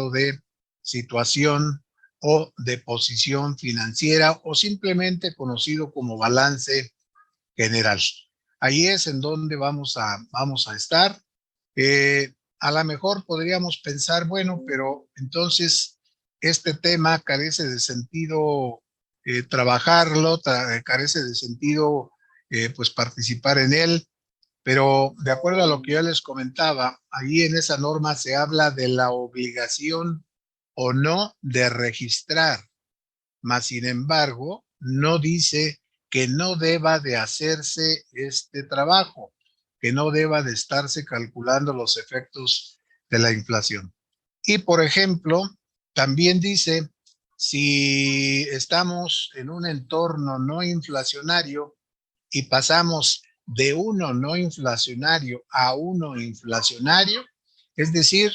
de situación o de posición financiera o simplemente conocido como balance general. Ahí es en donde vamos a estar. A lo mejor podríamos pensar, bueno, pero entonces este tema carece de sentido trabajarlo, carece de sentido pues participar en él, pero de acuerdo a lo que yo les comentaba, ahí en esa norma se habla de la obligación o no de registrar, mas sin embargo, no dice que no deba de hacerse este trabajo, que no deba de estarse calculando los efectos de la inflación. Y por ejemplo, también dice, si estamos en un entorno no inflacionario y pasamos de uno no inflacionario a uno inflacionario, es decir,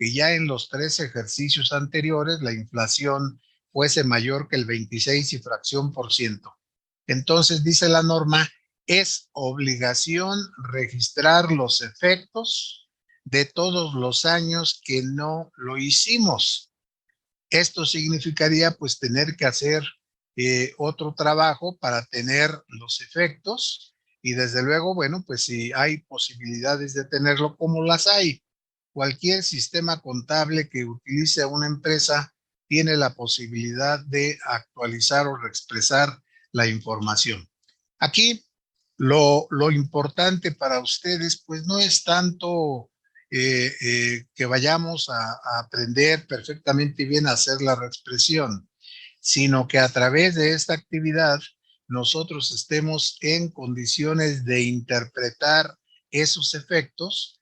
que ya en los 3 ejercicios anteriores la inflación fuese mayor que el 26 y fracción por ciento. Entonces, dice la norma, es obligación registrar los efectos de todos los años que no lo hicimos. Esto significaría pues tener que hacer otro trabajo para tener los efectos y desde luego, bueno, pues si hay posibilidades de tenerlo como las hay. Cualquier sistema contable que utilice una empresa tiene la posibilidad de actualizar o reexpresar la información. Aquí lo importante para ustedes pues no es tanto que vayamos a aprender perfectamente bien a hacer la reexpresión, sino que a través de esta actividad nosotros estemos en condiciones de interpretar esos efectos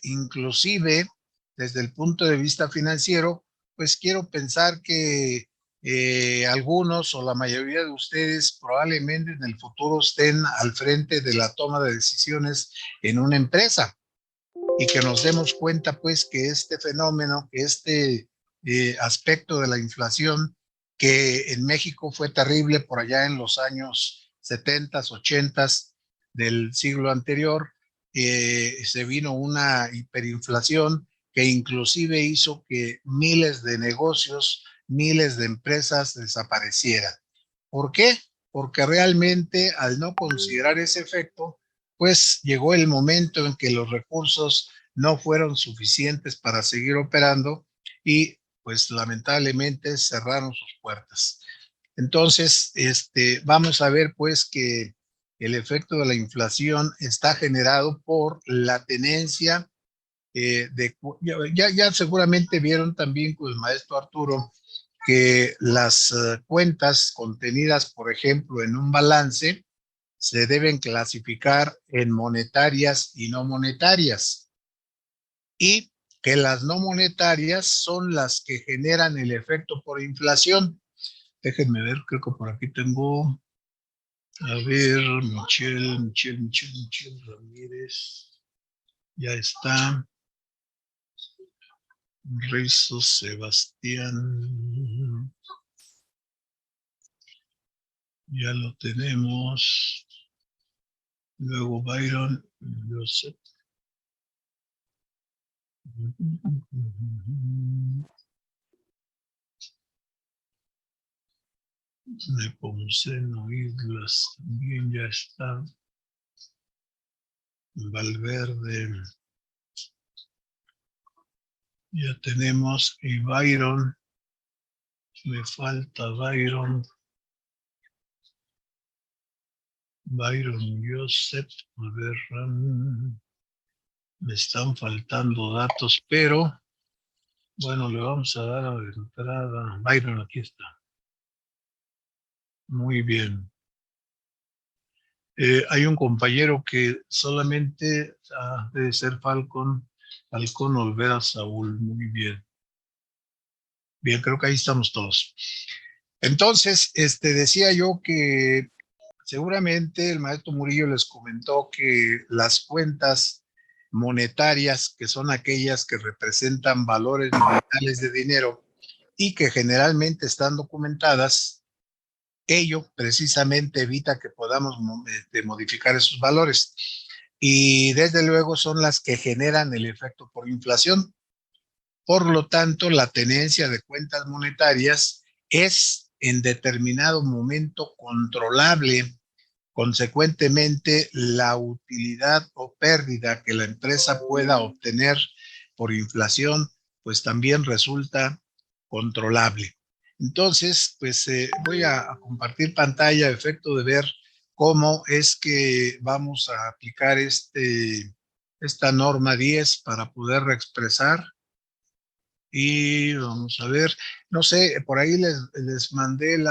inclusive desde el punto de vista financiero, pues quiero pensar que algunos o la mayoría de ustedes probablemente en el futuro estén al frente de la toma de decisiones en una empresa y que nos demos cuenta pues que este fenómeno, que este aspecto de la inflación que en México fue terrible por allá en los años 70, 80 del siglo anterior, se vino una hiperinflación que inclusive hizo que miles de negocios, miles de empresas desaparecieran. ¿Por qué? Porque realmente al no considerar ese efecto, pues llegó el momento en que los recursos no fueron suficientes para seguir operando y pues lamentablemente cerraron sus puertas. Entonces, vamos a ver pues que el efecto de la inflación está generado por la tenencia ya seguramente vieron también con el maestro Arturo que las cuentas contenidas, por ejemplo, en un balance, se deben clasificar en monetarias y no monetarias, y que las no monetarias son las que generan el efecto por inflación. Déjenme ver, creo que por aquí tengo, a ver, Michelle Ramírez, ya está. Rizo Sebastián, ya lo tenemos. Luego Byron Joseph. Nepomuceno Islas también ya está. Valverde. Ya tenemos. Y Byron. Me falta Byron. Byron Joseph. A ver. Me están faltando datos, pero bueno, le vamos a dar a la entrada. Byron, aquí está. Muy bien. Hay un compañero que solamente debe ser Falcón Olvera Saúl. Muy bien. Bien, creo que ahí estamos todos. Entonces, decía yo que seguramente el maestro Murillo les comentó que las cuentas monetarias, que son aquellas que representan valores nominales de dinero y que generalmente están documentadas, ello precisamente evita que podamos modificar esos valores. Y desde luego son las que generan el efecto por inflación. Por lo tanto, la tenencia de cuentas monetarias es en determinado momento controlable. Consecuentemente, la utilidad o pérdida que la empresa pueda obtener por inflación, pues también resulta controlable. Entonces, pues voy a compartir pantalla a efecto de ver cómo es que vamos a aplicar esta norma 10 para poder expresar. Y vamos a ver, no sé, por ahí les mandé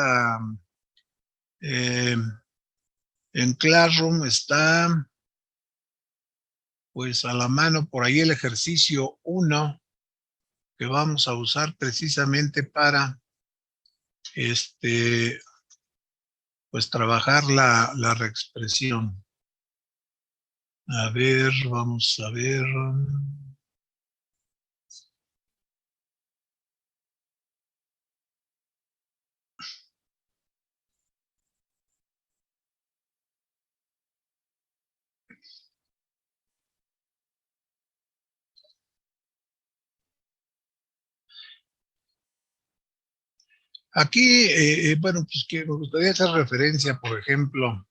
eh, en Classroom está pues a la mano por ahí el ejercicio 1 que vamos a usar precisamente para este, pues trabajar la reexpresión. A ver, vamos a ver. Aquí, bueno, pues que me gustaría hacer referencia, por ejemplo,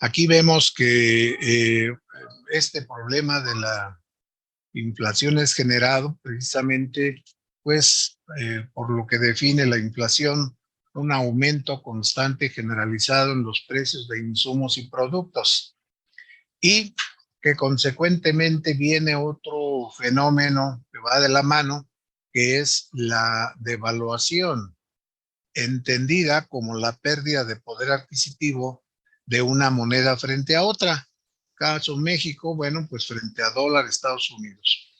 aquí vemos que este problema de la inflación es generado precisamente, pues, por lo que define la inflación, un aumento constante generalizado en los precios de insumos y productos, y que consecuentemente viene otro fenómeno que va de la mano, que es la devaluación, entendida como la pérdida de poder adquisitivo de una moneda frente a otra. Caso México, bueno, pues frente a dólar Estados Unidos.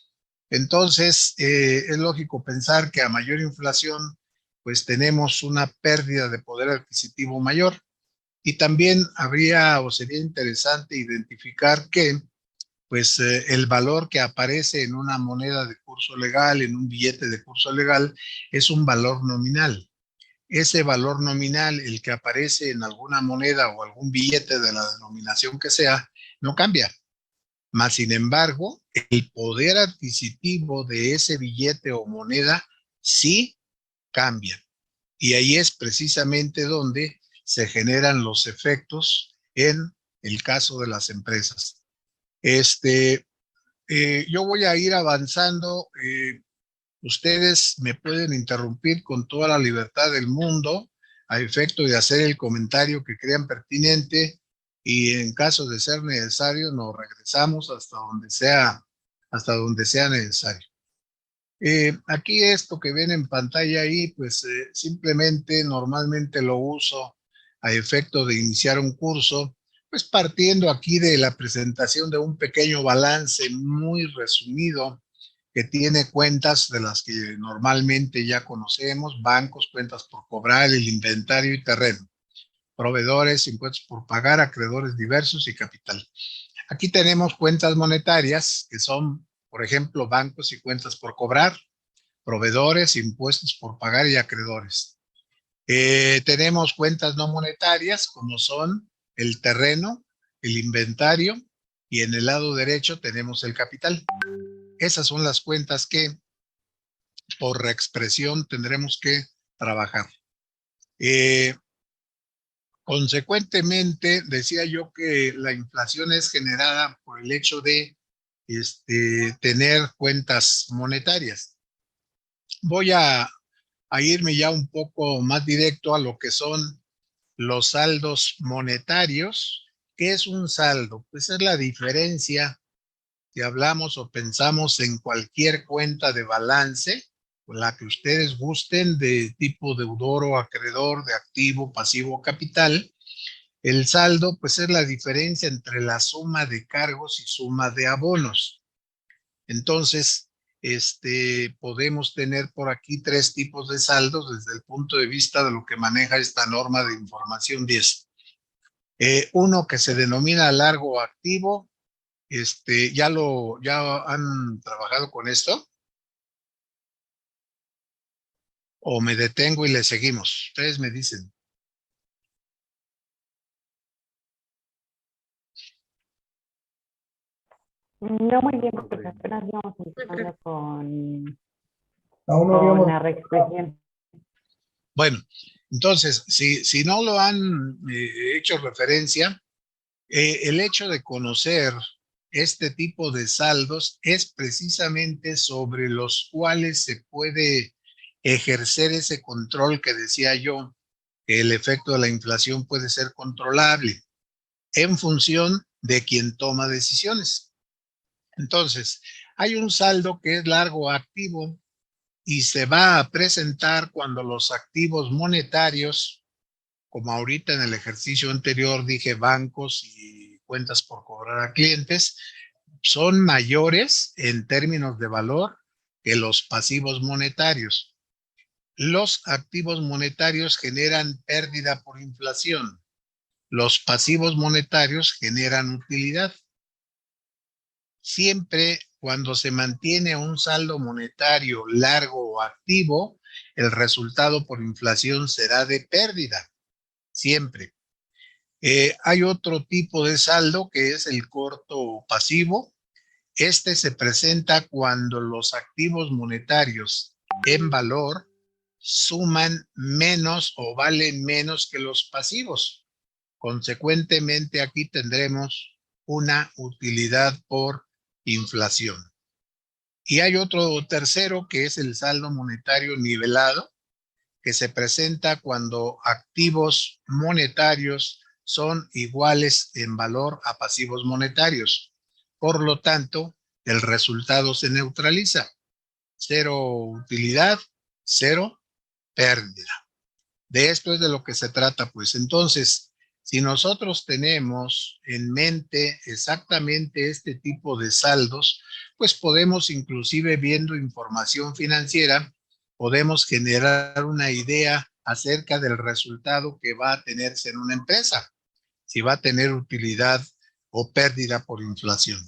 Entonces, es lógico pensar que a mayor inflación, pues tenemos una pérdida de poder adquisitivo mayor. Y también habría o sería interesante identificar que, pues, el valor que aparece en una moneda de curso legal, en un billete de curso legal, es un valor nominal. Ese valor nominal, el que aparece en alguna moneda o algún billete de la denominación que sea, no cambia. Más sin embargo, el poder adquisitivo de ese billete o moneda sí cambia. Y ahí es precisamente donde se generan los efectos en el caso de las empresas. Yo voy a ir avanzando. Ustedes me pueden interrumpir con toda la libertad del mundo a efecto de hacer el comentario que crean pertinente, y en caso de ser necesario nos regresamos hasta donde sea necesario. Aquí esto que ven en pantalla ahí, pues simplemente normalmente lo uso a efecto de iniciar un curso, pues partiendo aquí de la presentación de un pequeño balance muy resumido que tiene cuentas de las que normalmente ya conocemos: bancos, cuentas por cobrar, el inventario y terreno, proveedores, impuestos por pagar, acreedores diversos y capital. Aquí tenemos cuentas monetarias que son, por ejemplo, bancos y cuentas por cobrar, proveedores, impuestos por pagar y acreedores. Tenemos cuentas no monetarias como son el terreno, el inventario, y en el lado derecho tenemos el capital. Esas son las cuentas que por reexpresión tendremos que trabajar. Eh, Consecuentemente, decía yo que la inflación es generada por el hecho de tener cuentas monetarias. Voy a irme ya un poco más directo a lo que son los saldos monetarios. ¿Qué es un saldo? Pues es la diferencia si hablamos o pensamos en cualquier cuenta de balance, la que ustedes gusten, de tipo deudor o acreedor, de activo, pasivo, capital. El saldo, pues es la diferencia entre la suma de cargos y suma de abonos. Entonces, podemos tener por aquí tres tipos de saldos desde el punto de vista de lo que maneja esta norma de información 10. Uno que se denomina largo activo. ¿Ya han trabajado con esto? ¿O me detengo y le seguimos? Ustedes me dicen. No muy bien, porque apenas íbamos empezando Aún no con habíamos... la reexpresión. Bueno, entonces, si no lo han hecho referencia, el hecho de conocer este tipo de saldos es precisamente sobre los cuales se puede ejercer ese control que decía yo, que el efecto de la inflación puede ser controlable en función de quien toma decisiones. Entonces, hay un saldo que es largo activo y se va a presentar cuando los activos monetarios, como ahorita en el ejercicio anterior dije bancos y cuentas por cobrar a clientes, son mayores en términos de valor que los pasivos monetarios. Los activos monetarios generan pérdida por inflación. Los pasivos monetarios generan utilidad. Siempre cuando se mantiene un saldo monetario largo o activo, el resultado por inflación será de pérdida. Siempre. Hay otro tipo de saldo que es el corto pasivo. Este se presenta cuando los activos monetarios en valor suman menos o valen menos que los pasivos. Consecuentemente, aquí tendremos una utilidad por inflación. Y hay otro tercero que es el saldo monetario nivelado, que se presenta cuando activos monetarios son iguales en valor a pasivos monetarios. Por lo tanto, el resultado se neutraliza. Cero utilidad, cero pérdida. De esto es de lo que se trata, pues. Entonces, si nosotros tenemos en mente exactamente este tipo de saldos, pues podemos, inclusive viendo información financiera, podemos generar una idea acerca del resultado que va a tenerse en una empresa, si va a tener utilidad o pérdida por inflación.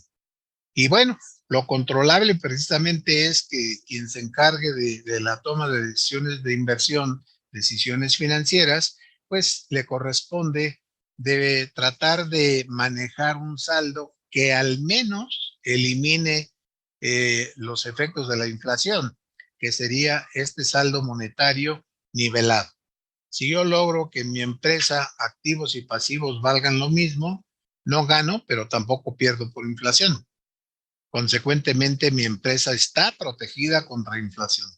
Y bueno, lo controlable precisamente es que quien se encargue de la toma de decisiones de inversión, decisiones financieras, pues le corresponde, debe tratar de manejar un saldo que al menos elimine los efectos de la inflación, que sería este saldo monetario nivelado. Si yo logro que en mi empresa activos y pasivos valgan lo mismo, no gano, pero tampoco pierdo por inflación. Consecuentemente, mi empresa está protegida contra inflación.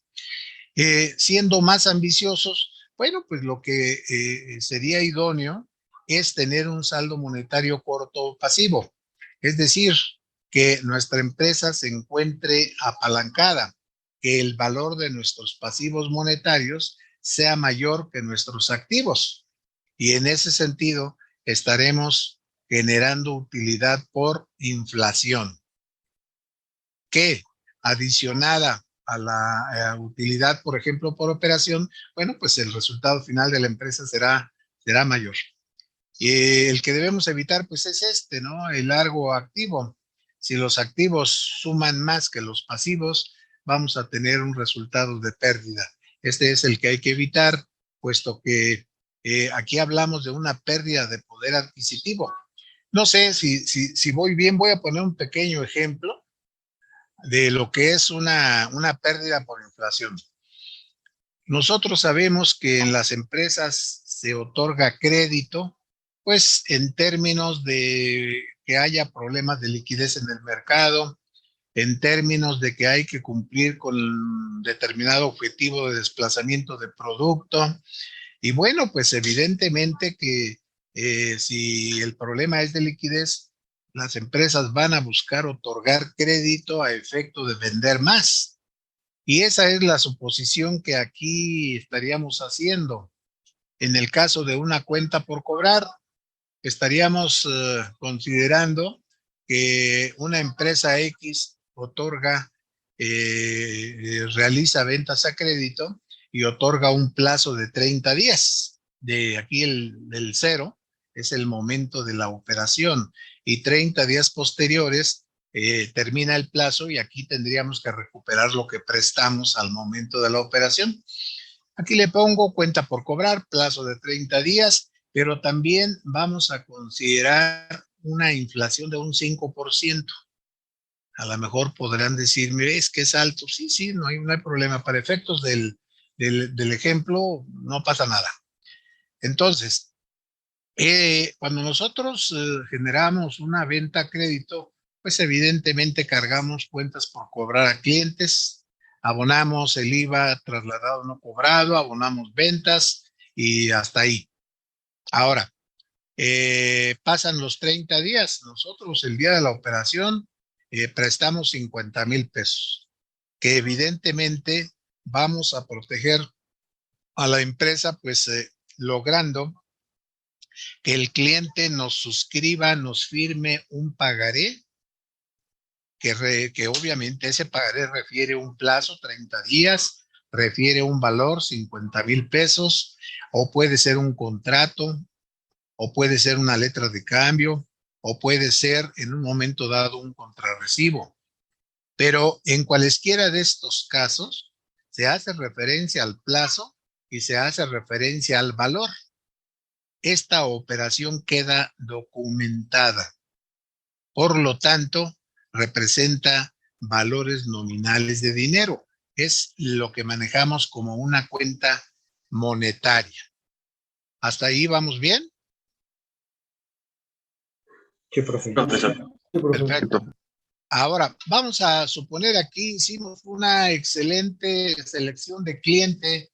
Siendo más ambiciosos, bueno, pues lo que sería idóneo es tener un saldo monetario corto pasivo. Es decir, que nuestra empresa se encuentre apalancada, que el valor de nuestros pasivos monetarios sea mayor que nuestros activos. Y en ese sentido, estaremos generando utilidad por inflación que adicionada a la utilidad, por ejemplo, por operación, bueno, pues el resultado final de la empresa será mayor. Y el que debemos evitar, pues es este, ¿no? El largo activo. Si los activos suman más que los pasivos, vamos a tener un resultado de pérdida. Este es el que hay que evitar, puesto que aquí hablamos de una pérdida de poder adquisitivo. No sé si voy bien, voy a poner un pequeño ejemplo de lo que es una pérdida por inflación. Nosotros sabemos que en las empresas se otorga crédito, pues en términos de que haya problemas de liquidez en el mercado, en términos de que hay que cumplir con determinado objetivo de desplazamiento de producto. Y bueno, pues evidentemente que si el problema es de liquidez, las empresas van a buscar otorgar crédito a efecto de vender más. Y esa es la suposición que aquí estaríamos haciendo. En el caso de una cuenta por cobrar, estaríamos considerando que una empresa X otorga, realiza ventas a crédito y otorga un plazo de 30 días. De aquí el cero es el momento de la operación y 30 días posteriores termina el plazo y aquí tendríamos que recuperar lo que prestamos al momento de la operación. Aquí le pongo cuenta por cobrar, plazo de 30 días, pero también vamos a considerar una inflación de un 5%. A lo mejor podrán decirme, es que es alto. Sí, sí, no hay problema. Para efectos del ejemplo, no pasa nada. Entonces, cuando nosotros generamos una venta a crédito, pues evidentemente cargamos cuentas por cobrar a clientes, abonamos el IVA trasladado no cobrado, abonamos ventas y hasta ahí. Ahora, pasan los 30 días. Nosotros el día de la operación prestamos 50,000 pesos, que evidentemente vamos a proteger a la empresa, pues logrando que el cliente nos suscriba, nos firme un pagaré, que obviamente ese pagaré refiere un plazo, 30 días, refiere un valor, 50,000 pesos, o puede ser un contrato, o puede ser una letra de cambio, o puede ser en un momento dado un contrarrecibo. Pero en cualesquiera de estos casos, se hace referencia al plazo y se hace referencia al valor. Esta operación queda documentada. Por lo tanto, representa valores nominales de dinero. Es lo que manejamos como una cuenta monetaria. ¿Hasta ahí vamos bien? Sí, profesor. Perfecto. Ahora, vamos a suponer aquí hicimos una excelente selección de cliente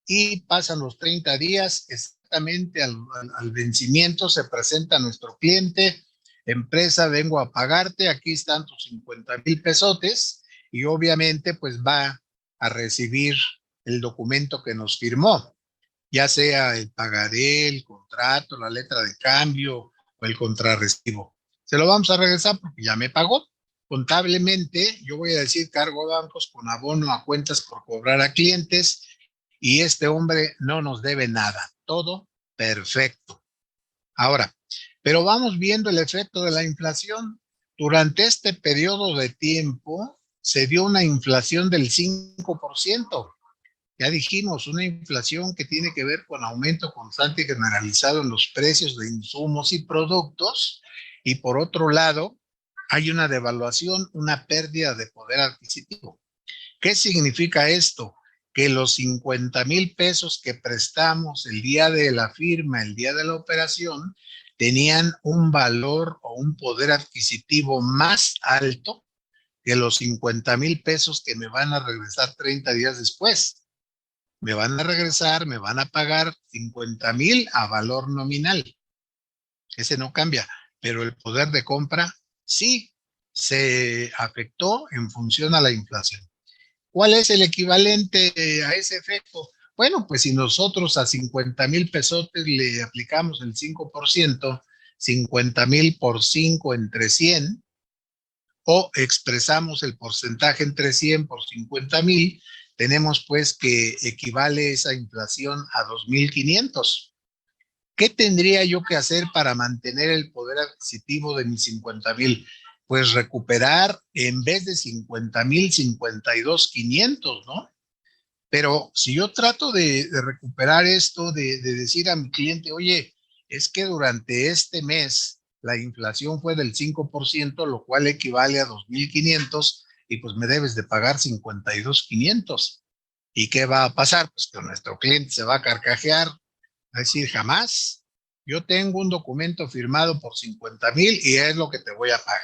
y pasan los 30 días, exactamente al vencimiento se presenta nuestro cliente, empresa, vengo a pagarte, aquí están tus 50,000 pesotes y obviamente pues va a recibir el documento que nos firmó, ya sea el pagaré, el contrato, la letra de cambio o el contrarrecibo. Se lo vamos a regresar porque ya me pagó. Contablemente, yo voy a decir cargo a bancos con abono a cuentas por cobrar a clientes y este hombre no nos debe nada. Todo perfecto. Ahora, pero vamos viendo el efecto de la inflación. Durante este periodo de tiempo se dio una inflación del 5%. Ya dijimos, una inflación que tiene que ver con aumento constante y generalizado en los precios de insumos y productos. Y por otro lado, hay una devaluación, una pérdida de poder adquisitivo. ¿Qué significa esto? Que los 50,000 pesos que prestamos el día de la firma, el día de la operación, tenían un valor o un poder adquisitivo más alto que los 50,000 pesos que me van a regresar 30 días después. Me van a regresar, me van a pagar 50,000 a valor nominal. Ese no cambia, pero el poder de compra sí se afectó en función a la inflación. ¿Cuál es el equivalente a ese efecto? Bueno, pues si nosotros a 50,000 pesotes le aplicamos el 5%, 50,000 por 5 entre 100, o expresamos el porcentaje entre 100 por 50,000, tenemos pues que equivale esa inflación a 2,500. ¿Qué tendría yo que hacer para mantener el poder adquisitivo de mis 50,000? Pues recuperar en vez de 50,000, 52,500, ¿no? Pero si yo trato de recuperar esto, de decir a mi cliente, oye, es que durante este mes la inflación fue del 5%, lo cual equivale a 2,500 y pues me debes de pagar 52,500. ¿Y qué va a pasar? Pues que nuestro cliente se va a carcajear, va a decir, jamás. Yo tengo un documento firmado por 50,000 y es lo que te voy a pagar.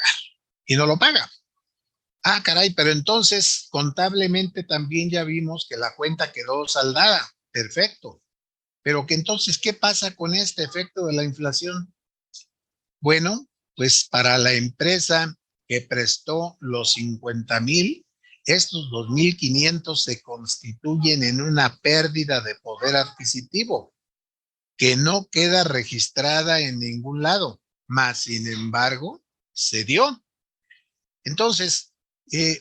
Y no lo paga. Ah, caray, pero entonces contablemente también ya vimos que la cuenta quedó saldada. Perfecto. Pero que entonces, ¿qué pasa con este efecto de la inflación? Bueno, pues para la empresa que prestó los 50,000, estos 2,500 se constituyen en una pérdida de poder adquisitivo que no queda registrada en ningún lado, mas sin embargo se dio. Entonces,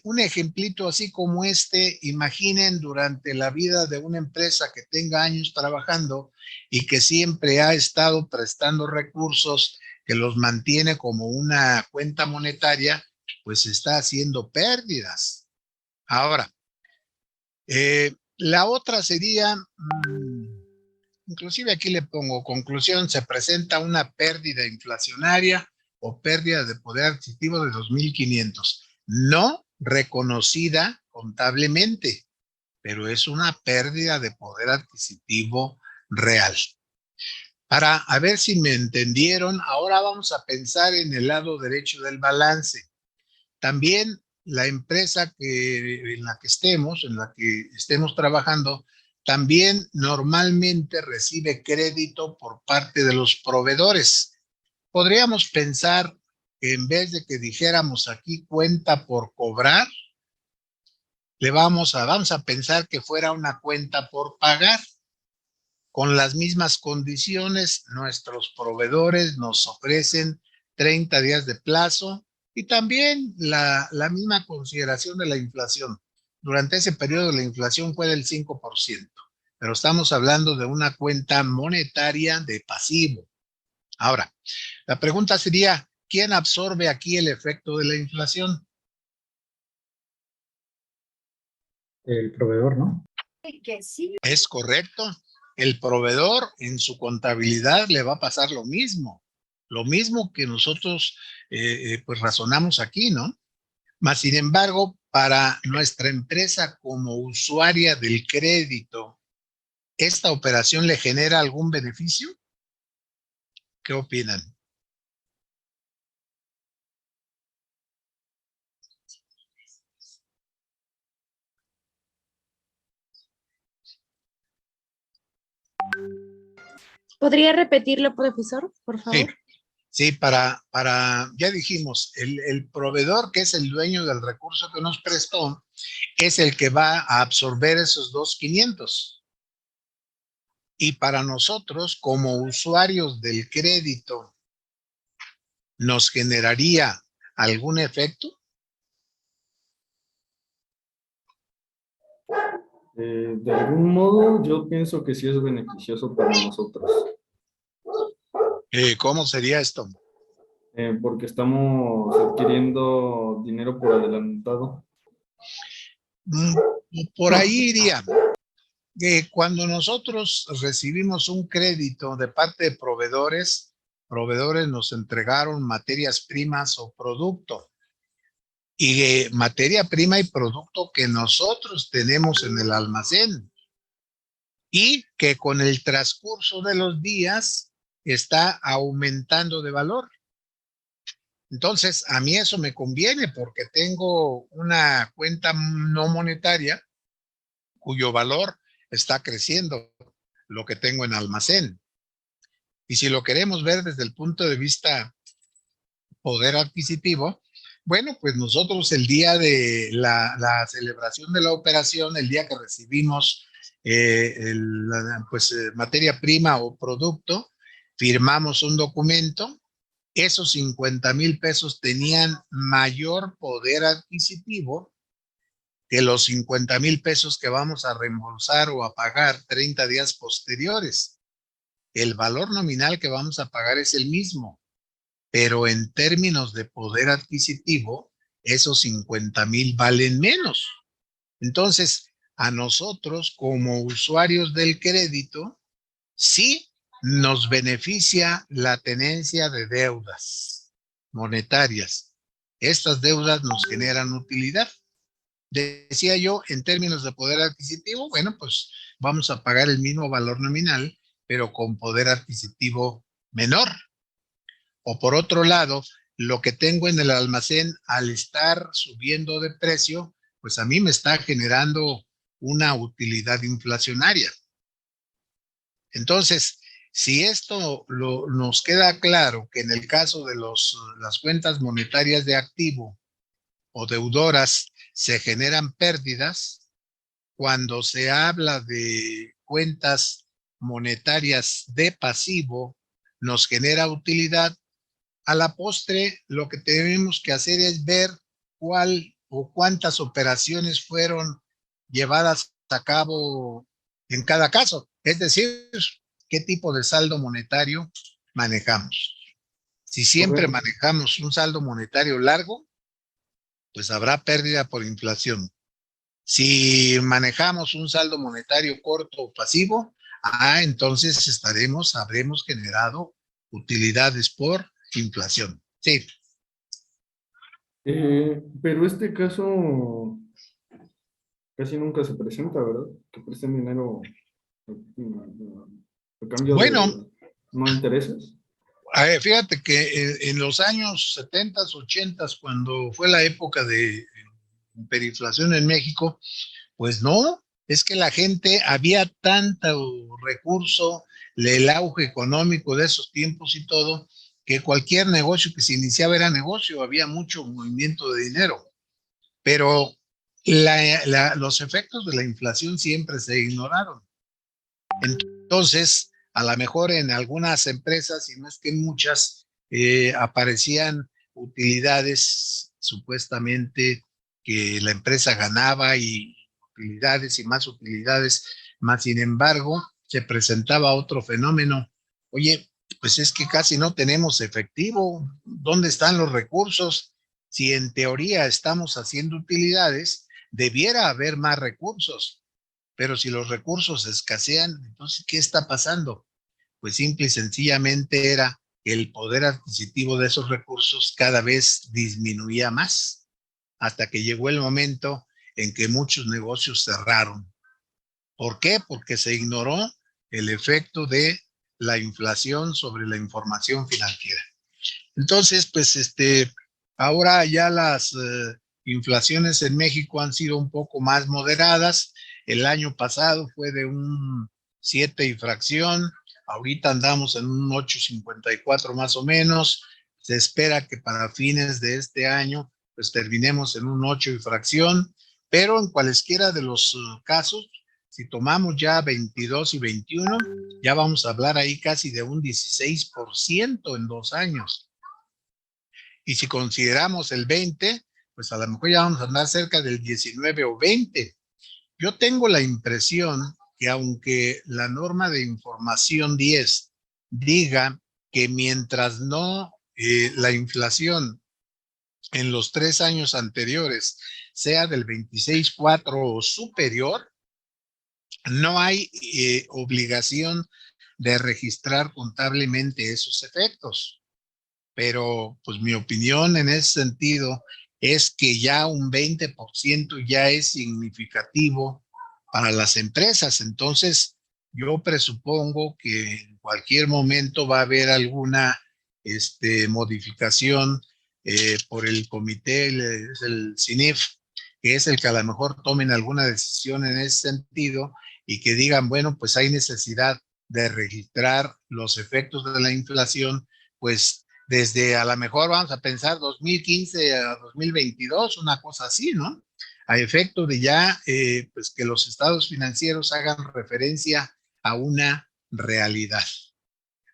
un ejemplito así como este, imaginen durante la vida de una empresa que tenga años trabajando y que siempre ha estado prestando recursos, que los mantiene como una cuenta monetaria, pues está haciendo pérdidas. Ahora, la otra sería, inclusive aquí le pongo conclusión, se presenta una pérdida inflacionaria o pérdida de poder adquisitivo de 2,500. no reconocida contablemente, pero es una pérdida de poder adquisitivo real. Para a ver si me entendieron, ahora vamos a pensar en el lado derecho del balance. También la empresa en la que estemos trabajando, también normalmente recibe crédito por parte de los proveedores. Podríamos pensar que en vez de que dijéramos aquí cuenta por cobrar, vamos a pensar que fuera una cuenta por pagar. Con las mismas condiciones, nuestros proveedores nos ofrecen 30 días de plazo y también la misma consideración de la inflación. Durante ese periodo la inflación fue del 5%, pero estamos hablando de una cuenta monetaria de pasivo. Ahora, la pregunta sería, ¿quién absorbe aquí el efecto de la inflación? El proveedor, ¿no? Es correcto. El proveedor en su contabilidad le va a pasar lo mismo que nosotros pues razonamos aquí, ¿no? Mas, sin embargo, para nuestra empresa como usuaria del crédito, ¿esta operación le genera algún beneficio? ¿Qué opinan? ¿Podría repetirlo, profesor, por Sí, favor? sí, ya dijimos, el proveedor que es el dueño del recurso que nos prestó es el que va a absorber esos 2,500. Y para nosotros, como usuarios del crédito, ¿nos generaría algún efecto? De algún modo, yo pienso que sí es beneficioso para nosotros, ¿Cómo sería esto? porque estamos adquiriendo dinero por adelantado. Por ahí iría. Cuando nosotros recibimos un crédito de parte de proveedores nos entregaron materias primas o producto. Y materia prima y producto que nosotros tenemos en el almacén y que con el transcurso de los días está aumentando de valor. Entonces, a mí eso me conviene porque tengo una cuenta no monetaria cuyo valor está creciendo, lo que tengo en almacén. Y si lo queremos ver desde el punto de vista poder adquisitivo, bueno, pues nosotros el día de la celebración de la operación, el día que recibimos materia prima o producto, firmamos un documento. Esos 50,000 pesos tenían mayor poder adquisitivo que los 50,000 pesos que vamos a reembolsar o a pagar 30 días posteriores. El valor nominal que vamos a pagar es el mismo, pero en términos de poder adquisitivo, esos 50,000 valen menos. Entonces, a nosotros como usuarios del crédito, sí nos beneficia la tenencia de deudas monetarias. Estas deudas nos generan utilidad. Decía yo, en términos de poder adquisitivo, bueno, pues vamos a pagar el mismo valor nominal, pero con poder adquisitivo menor. O por otro lado, lo que tengo en el almacén al estar subiendo de precio, pues a mí me está generando una utilidad inflacionaria. Entonces, si esto nos queda claro que en el caso de las cuentas monetarias de activo o deudoras se generan pérdidas, cuando se habla de cuentas monetarias de pasivo, nos genera utilidad. A la postre, lo que tenemos que hacer es ver cuál o cuántas operaciones fueron llevadas a cabo en cada caso. Es decir, qué tipo de saldo monetario manejamos. Si siempre Correcto. manejamos un saldo monetario largo, pues habrá pérdida por inflación. Si manejamos un saldo monetario corto o pasivo, entonces habremos generado utilidades por inflación. Sí. Pero este caso casi nunca se presenta, ¿verdad? Que presten dinero a cambio Bueno, de no intereses. fíjate que en los años 70, 80, cuando fue la época de hiperinflación en México, pues no, es que la gente, había tanto recurso, el auge económico de esos tiempos y todo, que cualquier negocio que se iniciaba era negocio, había mucho movimiento de dinero, pero los efectos de la inflación siempre se ignoraron. Entonces, a lo mejor en algunas empresas, y no es que en muchas, aparecían utilidades supuestamente que la empresa ganaba y utilidades, más sin embargo, se presentaba otro fenómeno. Oye, pues es que casi no tenemos efectivo. ¿Dónde están los recursos? Si en teoría estamos haciendo utilidades, debiera haber más recursos. Pero si los recursos escasean, entonces, ¿qué está pasando? Pues simple y sencillamente era que el poder adquisitivo de esos recursos cada vez disminuía más, hasta que llegó el momento en que muchos negocios cerraron. ¿Por qué? Porque se ignoró el efecto de la inflación sobre la información financiera. Entonces, pues ahora ya las inflaciones en México han sido un poco más moderadas. El año pasado fue de un 7 y fracción. Ahorita andamos en un 8,54 más o menos. Se espera que para fines de este año pues terminemos en un 8 y fracción, pero en cualesquiera de los casos, si tomamos ya 22 y 21, ya vamos a hablar ahí casi de un 16% en 2 años. Y si consideramos el 20, pues a lo mejor ya vamos a andar cerca del 19 o 20. Yo tengo la impresión que aunque la norma de información 10 diga que mientras no la inflación en los 3 años anteriores sea del 26,4 o superior, no hay obligación de registrar contablemente esos efectos. Pero pues mi opinión en ese sentido es que ya un 20% ya es significativo para las empresas. Entonces, yo presupongo que en cualquier momento va a haber alguna modificación por el comité, el CINIF, que es el que a lo mejor tomen alguna decisión en ese sentido y que digan, bueno, pues hay necesidad de registrar los efectos de la inflación, pues desde a lo mejor vamos a pensar 2015 a 2022, una cosa así, ¿no? A efecto de ya, pues que los estados financieros hagan referencia a una realidad.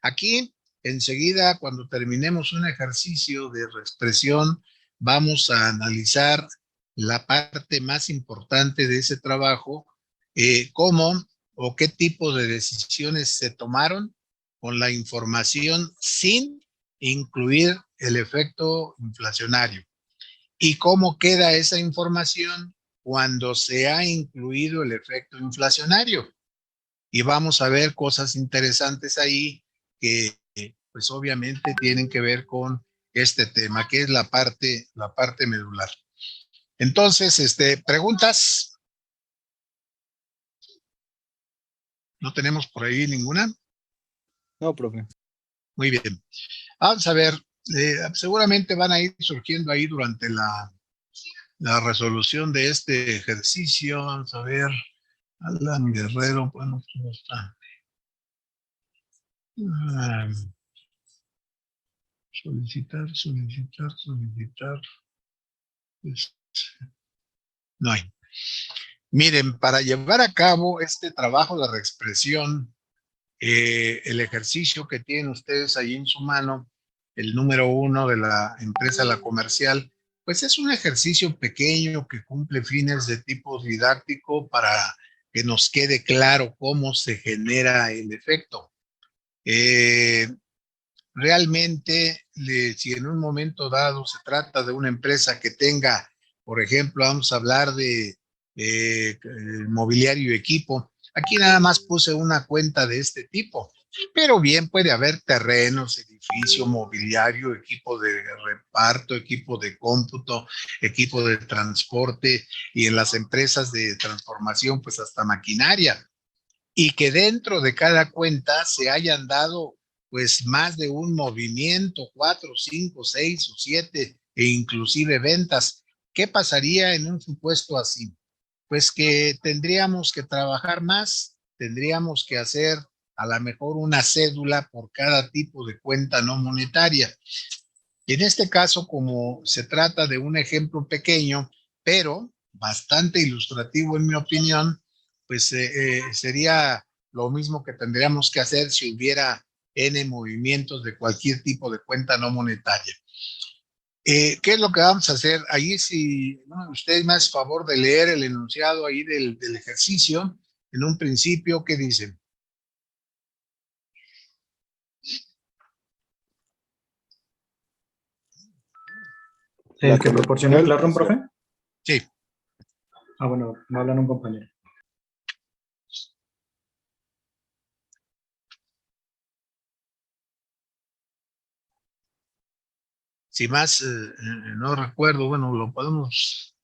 Aquí, enseguida, cuando terminemos un ejercicio de expresión, vamos a analizar la parte más importante de ese trabajo, cómo o qué tipo de decisiones se tomaron con la información sin incluir el efecto inflacionario y cómo queda esa información cuando se ha incluido el efecto inflacionario. Y vamos a ver cosas interesantes ahí que pues obviamente tienen que ver con este tema, que es la parte medular. Entonces, preguntas. ¿No tenemos por ahí ninguna? No, profe. Muy bien. Vamos a ver, seguramente van a ir surgiendo ahí durante la resolución de este ejercicio. Vamos a ver, Alan Guerrero, bueno, ¿cómo está? Solicitar. Pues, no hay. Miren, para llevar a cabo este trabajo de reexpresión, el ejercicio que tienen ustedes ahí en su mano, el número 1 de la empresa La Comercial, pues es un ejercicio pequeño que cumple fines de tipo didáctico para que nos quede claro cómo se genera el efecto. Realmente, si en un momento dado se trata de una empresa que tenga, por ejemplo, vamos a hablar de mobiliario y equipo, aquí nada más puse una cuenta de este tipo, pero bien puede haber terrenos, edificio, mobiliario, equipo de reparto, equipo de cómputo, equipo de transporte y en las empresas de transformación, pues hasta maquinaria. Y que dentro de cada cuenta se hayan dado pues más de un movimiento, 4, 5, 6 o 7 e inclusive ventas. ¿Qué pasaría en un supuesto así? Pues que tendríamos que trabajar más, tendríamos que hacer a lo mejor una cédula por cada tipo de cuenta no monetaria. Y en este caso, como se trata de un ejemplo pequeño, pero bastante ilustrativo en mi opinión, pues sería lo mismo que tendríamos que hacer si hubiera N movimientos de cualquier tipo de cuenta no monetaria. ¿Qué es lo que vamos a hacer? Ahí si uno de ustedes me hace favor de leer el enunciado ahí del ejercicio, en un principio, ¿qué dicen? ¿El que proporciona el Classroom, profe? Sí. Ah, bueno, me hablan un compañero. Si más no recuerdo, bueno, lo podemos,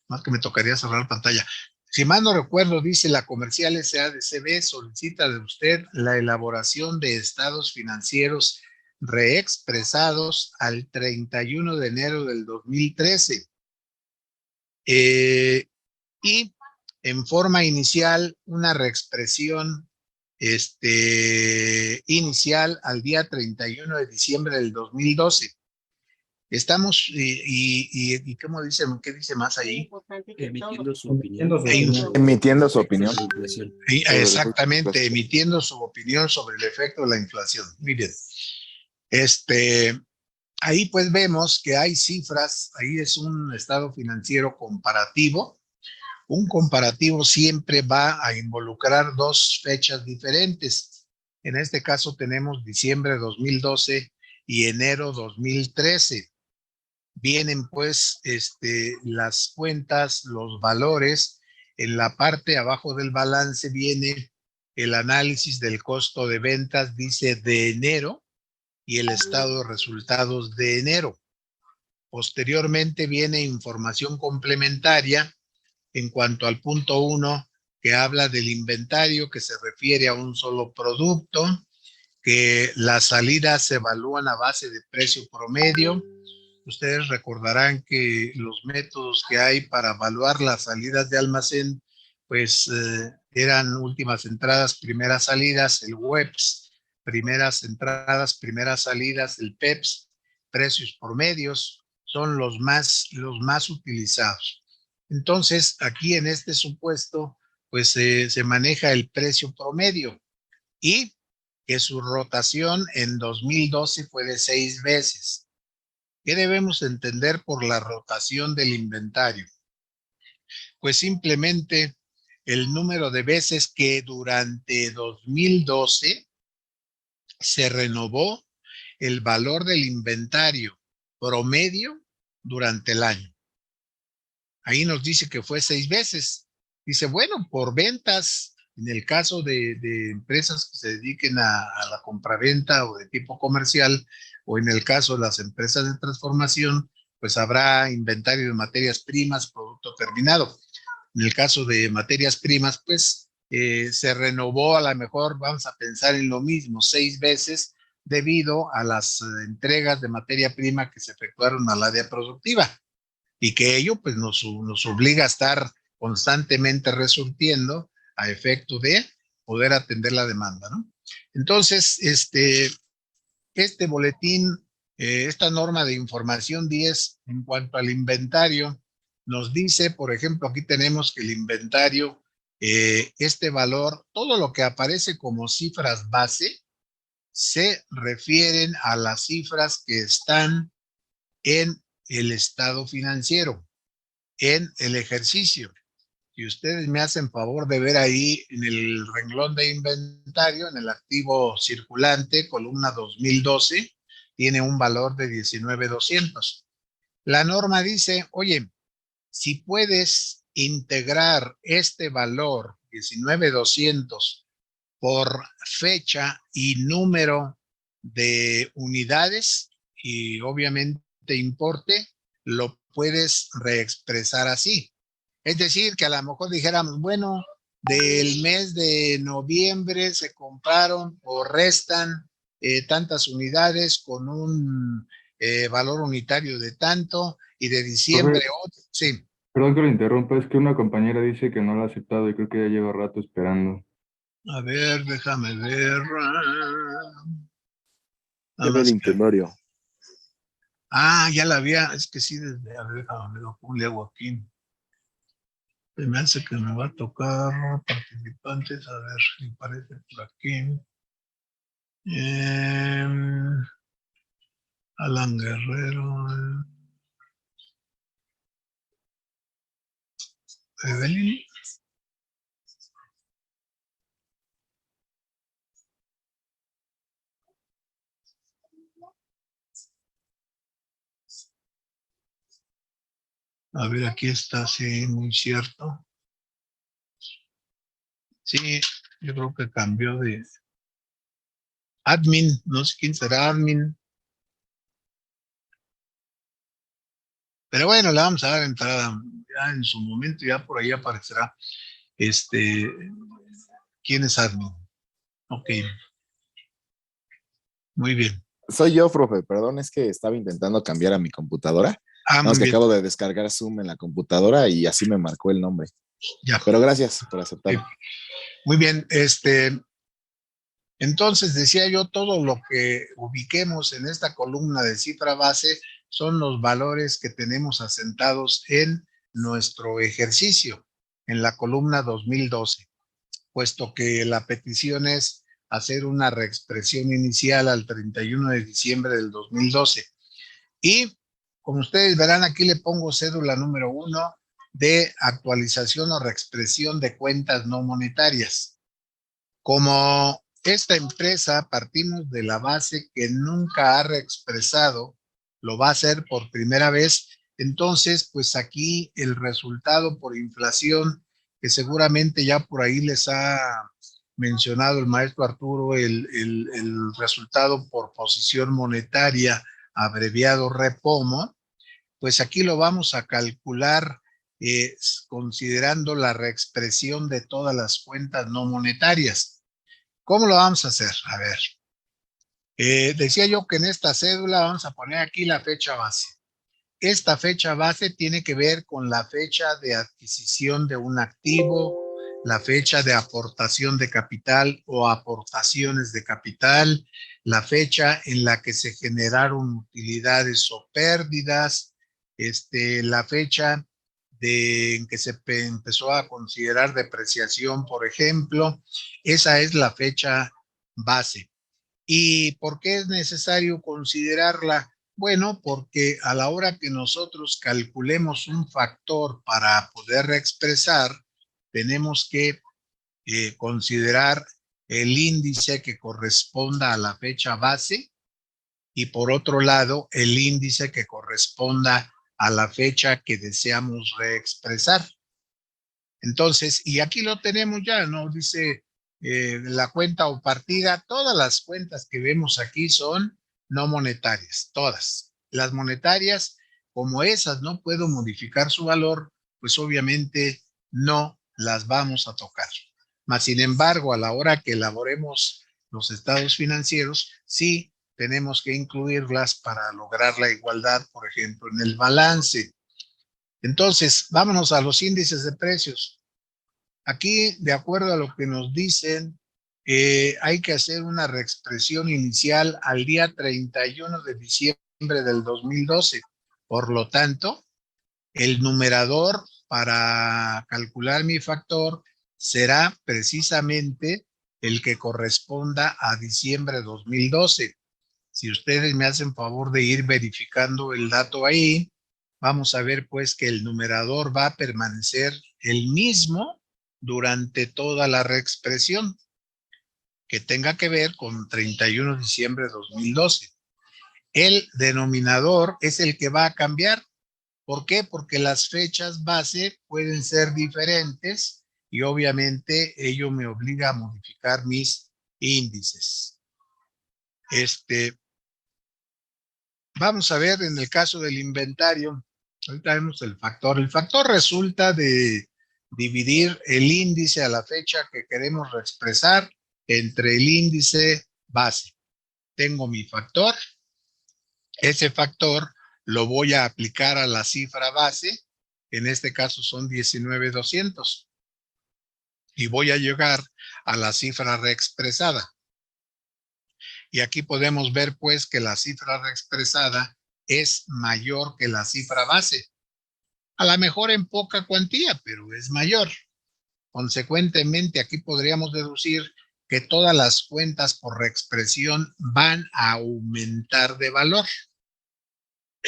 más que me tocaría cerrar pantalla. Si mal no recuerdo, dice la comercial SADCB solicita de usted la elaboración de estados financieros reexpresados al 31 de enero del 2013. Y en forma inicial, una reexpresión inicial al día 31 de diciembre del 2012. Estamos, y ¿cómo dice, qué dice más ahí? Emitiendo su opinión. Emitiendo su opinión. Exactamente, emitiendo su opinión sobre el efecto de la inflación. Miren, ahí pues vemos que hay cifras, ahí es un estado financiero comparativo. Un comparativo siempre va a involucrar dos fechas diferentes. En este caso tenemos diciembre 2012 y enero 2013. Vienen pues las cuentas, los valores. En la parte abajo del balance viene el análisis del costo de ventas, dice de enero, y el estado de resultados de enero. Posteriormente viene información complementaria en cuanto al punto 1, que habla del inventario, que se refiere a un solo producto, que las salidas se evalúan a base de precio promedio. Ustedes recordarán que los métodos que hay para evaluar las salidas de almacén, pues eran últimas entradas, primeras salidas, el WEPS, primeras entradas, primeras salidas, el PEPS, precios promedios, son los más utilizados. Entonces, aquí en este supuesto, pues se maneja el precio promedio y que su rotación en 2012 fue de 6 veces. ¿Qué debemos entender por la rotación del inventario? Pues simplemente el número de veces que durante 2012 se renovó el valor del inventario promedio durante el año. Ahí nos dice que fue 6 veces. Dice, bueno, por ventas, en el caso de empresas que se dediquen a la compraventa o de tipo comercial, o en el caso de las empresas de transformación, pues habrá inventario de materias primas, producto terminado. En el caso de materias primas, pues se renovó, a lo mejor vamos a pensar en lo mismo, 6 veces debido a las entregas de materia prima que se efectuaron al área productiva y que ello pues nos obliga a estar constantemente resurtiendo a efecto de poder atender la demanda, ¿no? Entonces, este boletín, esta norma de información 10 en cuanto al inventario, nos dice, por ejemplo, aquí tenemos que el inventario, este valor, todo lo que aparece como cifras base, se refieren a las cifras que están en el estado financiero, en el ejercicio. Si ustedes me hacen favor de ver ahí en el renglón de inventario, en el activo circulante, columna 2012, tiene un valor de 19,200. La norma dice, oye, si puedes integrar este valor 19,200 por fecha y número de unidades y obviamente importe, lo puedes reexpresar así. Es decir, que a lo mejor dijéramos, bueno, del mes de noviembre se compraron o restan tantas unidades con un valor unitario de tanto y de diciembre, Profe, sí. perdón que lo interrumpa, es que una compañera dice que no lo ha aceptado y creo que ya lleva rato esperando. A ver, déjame ver. Nada Tiene el más que, internorio. ya la había, es que sí, desde, a ver, déjame ver cómo le hago aquí. Se me hace que me va a tocar participantes, a ver si parece por aquí. Alan Guerrero. Evelyn. A ver, aquí está, sí, muy cierto. Sí, yo creo que cambió de admin, no sé quién será admin. Pero bueno, le vamos a dar entrada. Ya en su momento, ya por ahí aparecerá quién es admin. Ok, muy bien. Soy yo, profe, perdón, es que estaba intentando cambiar a mi computadora. Nada Muy más que bien, acabo de descargar Zoom en la computadora y así me marcó el nombre. ya. Pero gracias por Sí, aceptarlo. muy bien, entonces decía yo, todo lo que ubiquemos en esta columna de cifra base son los valores que tenemos asentados en nuestro ejercicio, en la columna 2012, puesto que la petición es hacer una reexpresión inicial al 31 de diciembre del 2012. Y como ustedes verán, aquí le pongo cédula número 1 de actualización o reexpresión de cuentas no monetarias. Como esta empresa partimos de la base que nunca ha reexpresado, lo va a hacer por primera vez, entonces pues aquí el resultado por inflación, que seguramente ya por ahí les ha mencionado el maestro Arturo, el resultado por posición monetaria, abreviado REPOMO, pues aquí lo vamos a calcular considerando la reexpresión de todas las cuentas no monetarias. ¿Cómo lo vamos a hacer? A ver, decía yo que en esta cédula vamos a poner aquí la fecha base. Esta fecha base tiene que ver con la fecha de adquisición de un activo, la fecha de aportación de capital o aportaciones de capital, la fecha en la que se generaron utilidades o pérdidas, la fecha en que se empezó a considerar depreciación, por ejemplo. Esa es la fecha base. ¿Y por qué es necesario considerarla? Bueno, porque a la hora que nosotros calculemos un factor para poder expresar, tenemos que considerar el índice que corresponda a la fecha base y por otro lado, el índice que corresponda a la fecha que deseamos reexpresar. Entonces, y aquí lo tenemos ya, ¿no? Dice la cuenta o partida, todas las cuentas que vemos aquí son no monetarias, todas. Las monetarias, como esas no puedo modificar su valor, pues obviamente no las vamos a tocar. Mas, sin embargo, a la hora que elaboremos los estados financieros, sí tenemos que incluirlas para lograr la igualdad, por ejemplo, en el balance. Entonces, vámonos a los índices de precios. Aquí, de acuerdo a lo que nos dicen, hay que hacer una reexpresión inicial al día 31 de diciembre del 2012. Por lo tanto, el numerador para calcular mi factor será precisamente el que corresponda a diciembre de 2012. Si ustedes me hacen favor de ir verificando el dato ahí, vamos a ver pues que el numerador va a permanecer el mismo durante toda la reexpresión que tenga que ver con 31 de diciembre de 2012. El denominador es el que va a cambiar. ¿Por qué? Porque las fechas base pueden ser diferentes y obviamente ello me obliga a modificar mis índices. Vamos a ver en el caso del inventario, ahorita vemos el factor. El factor resulta de dividir el índice a la fecha que queremos expresar entre el índice base. Tengo mi factor, ese factor lo voy a aplicar a la cifra base, en este caso son 19,200, y voy a llegar a la cifra reexpresada. Y aquí podemos ver pues que la cifra reexpresada es mayor que la cifra base. A lo mejor en poca cuantía, pero es mayor. Consecuentemente, aquí podríamos deducir que todas las cuentas por reexpresión van a aumentar de valor.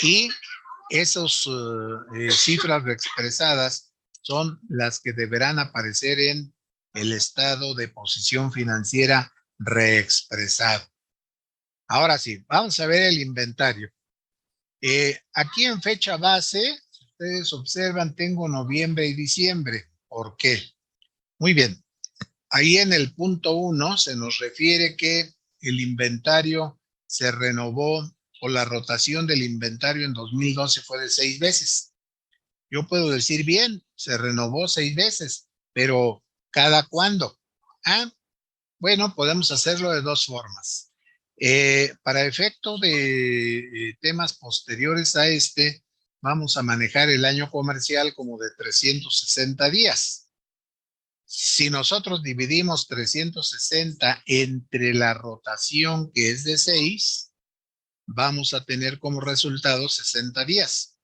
Y esas cifras reexpresadas son las que deberán aparecer en el estado de posición financiera reexpresado. Ahora sí, vamos a ver el inventario. Aquí en fecha base, si ustedes observan, tengo noviembre y diciembre. ¿Por qué? Muy bien. Ahí en el punto 1 se nos refiere que el inventario se renovó o la rotación del inventario en 2012 fue de 6 veces. Yo puedo decir, bien, se renovó 6 veces, pero ¿cada cuándo? Bueno, podemos hacerlo de dos formas. Para efecto de temas posteriores a vamos a manejar el año comercial como de 360 días. Si nosotros dividimos 360 entre la rotación que es de 6, vamos a tener como resultado 60 días.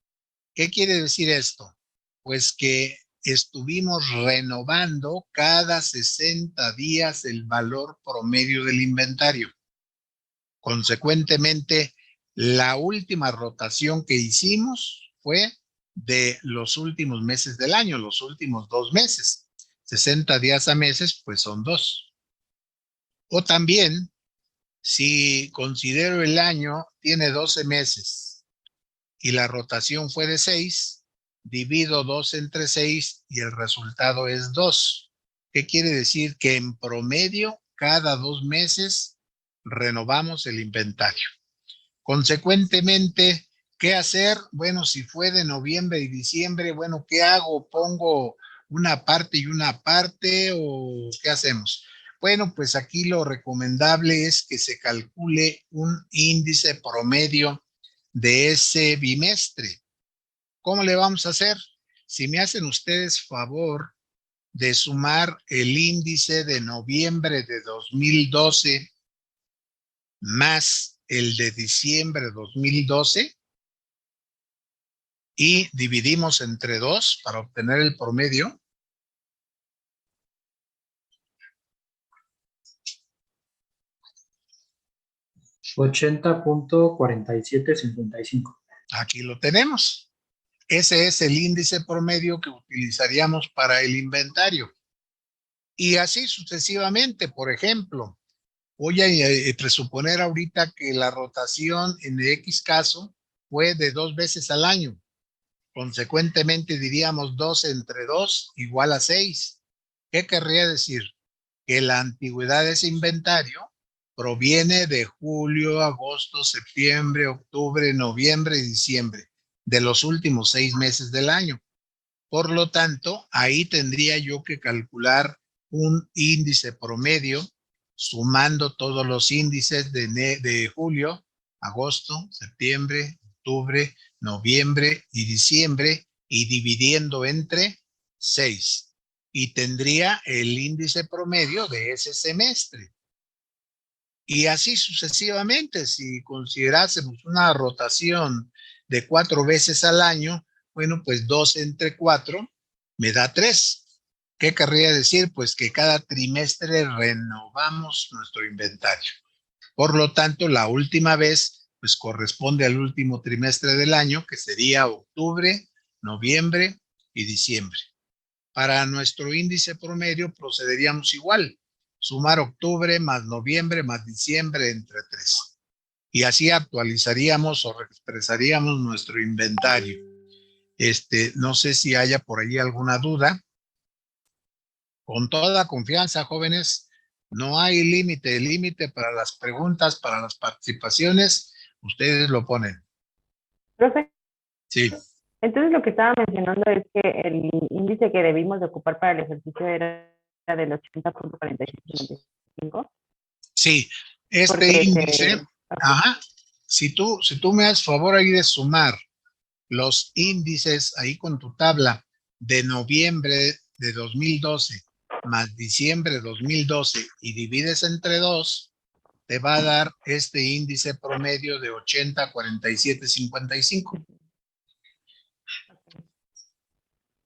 ¿Qué quiere decir esto? Pues que estuvimos renovando cada 60 días el valor promedio del inventario. Consecuentemente, la última rotación que hicimos fue de los últimos meses del año, los últimos 2 meses. 60 días a meses, pues son 2. O también, si considero el año, tiene 12 meses y la rotación fue de 6, divido 2 entre 6 y el resultado es 2. ¿Qué quiere decir? Que en promedio, cada 2 meses, renovamos el inventario. Consecuentemente, ¿qué hacer? Bueno, si fue de noviembre y diciembre, bueno, ¿qué hago? ¿Pongo una parte y una parte o qué hacemos? Bueno, pues aquí lo recomendable es que se calcule un índice promedio de ese bimestre. ¿Cómo le vamos a hacer? Si me hacen ustedes favor de sumar el índice de noviembre de 2012 más el de diciembre de 2012 y dividimos entre 2 para obtener el promedio. $80.4755. Aquí lo tenemos. Ese es el índice promedio que utilizaríamos para el inventario. Y así sucesivamente. Por ejemplo, voy a presuponer ahorita que la rotación en X caso fue de 2 veces al año. Consecuentemente diríamos 2 entre 2 igual a 6. ¿Qué querría decir? Que la antigüedad de ese inventario proviene de julio, agosto, septiembre, octubre, noviembre y diciembre, de los últimos 6 meses del año. Por lo tanto, ahí tendría yo que calcular un índice promedio sumando todos los índices de julio, agosto, septiembre, octubre, noviembre y diciembre y dividiendo entre 6. Y tendría el índice promedio de ese semestre. Y así sucesivamente, si considerásemos una rotación de 4 veces al año, bueno, pues 2 entre 4 me da 3. ¿Qué querría decir? Pues que cada trimestre renovamos nuestro inventario. Por lo tanto, la última vez, pues corresponde al último trimestre del año, que sería octubre, noviembre y diciembre. Para nuestro índice promedio procederíamos igual. Sumar octubre más noviembre más diciembre entre 3. Y así actualizaríamos o expresaríamos nuestro inventario. No sé si haya por ahí alguna duda. Con toda confianza, jóvenes, no hay límite. El límite para las preguntas, para las participaciones, ustedes lo ponen. Profe, Sí, entonces lo que estaba mencionando es que el índice que debimos de ocupar para el ejercicio era del 80.4755. sí. Este Porque índice, ajá, si tú me haces favor ahí de sumar los índices ahí con tu tabla de noviembre de 2012 más diciembre de 2012 y divides entre 2, te va a dar este índice promedio de 80.4755.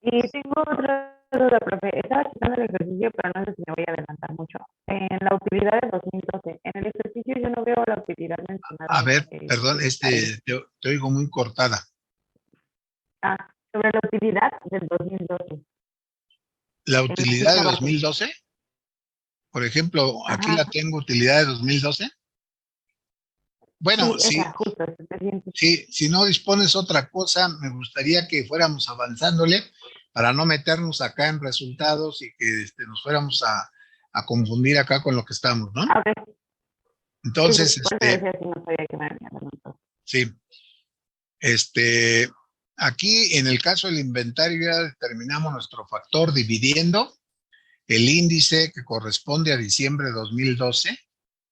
Y tengo otra duda, profe. Estaba checando el ejercicio, pero no sé si me voy a adelantar mucho. En la utilidad del 2012, en el ejercicio yo no veo la utilidad mencionada. A ver, perdón, Ahí. te oigo muy cortada. Sobre la utilidad del 2012. La En la utilidad de cifra base. 2012, por ejemplo, aquí Ajá. la tengo, utilidad de 2012. Bueno, Sí, sí, esa, justo, 700. sí, si no dispones otra cosa, me gustaría que fuéramos avanzándole para no meternos acá en resultados y que nos fuéramos a confundir acá con lo que estamos, ¿no? Ah, ok. Entonces, Sí, por eso decía si no sabía que me había adelantado. sí, aquí en el caso del inventario ya determinamos nuestro factor dividiendo el índice que corresponde a diciembre de 2012,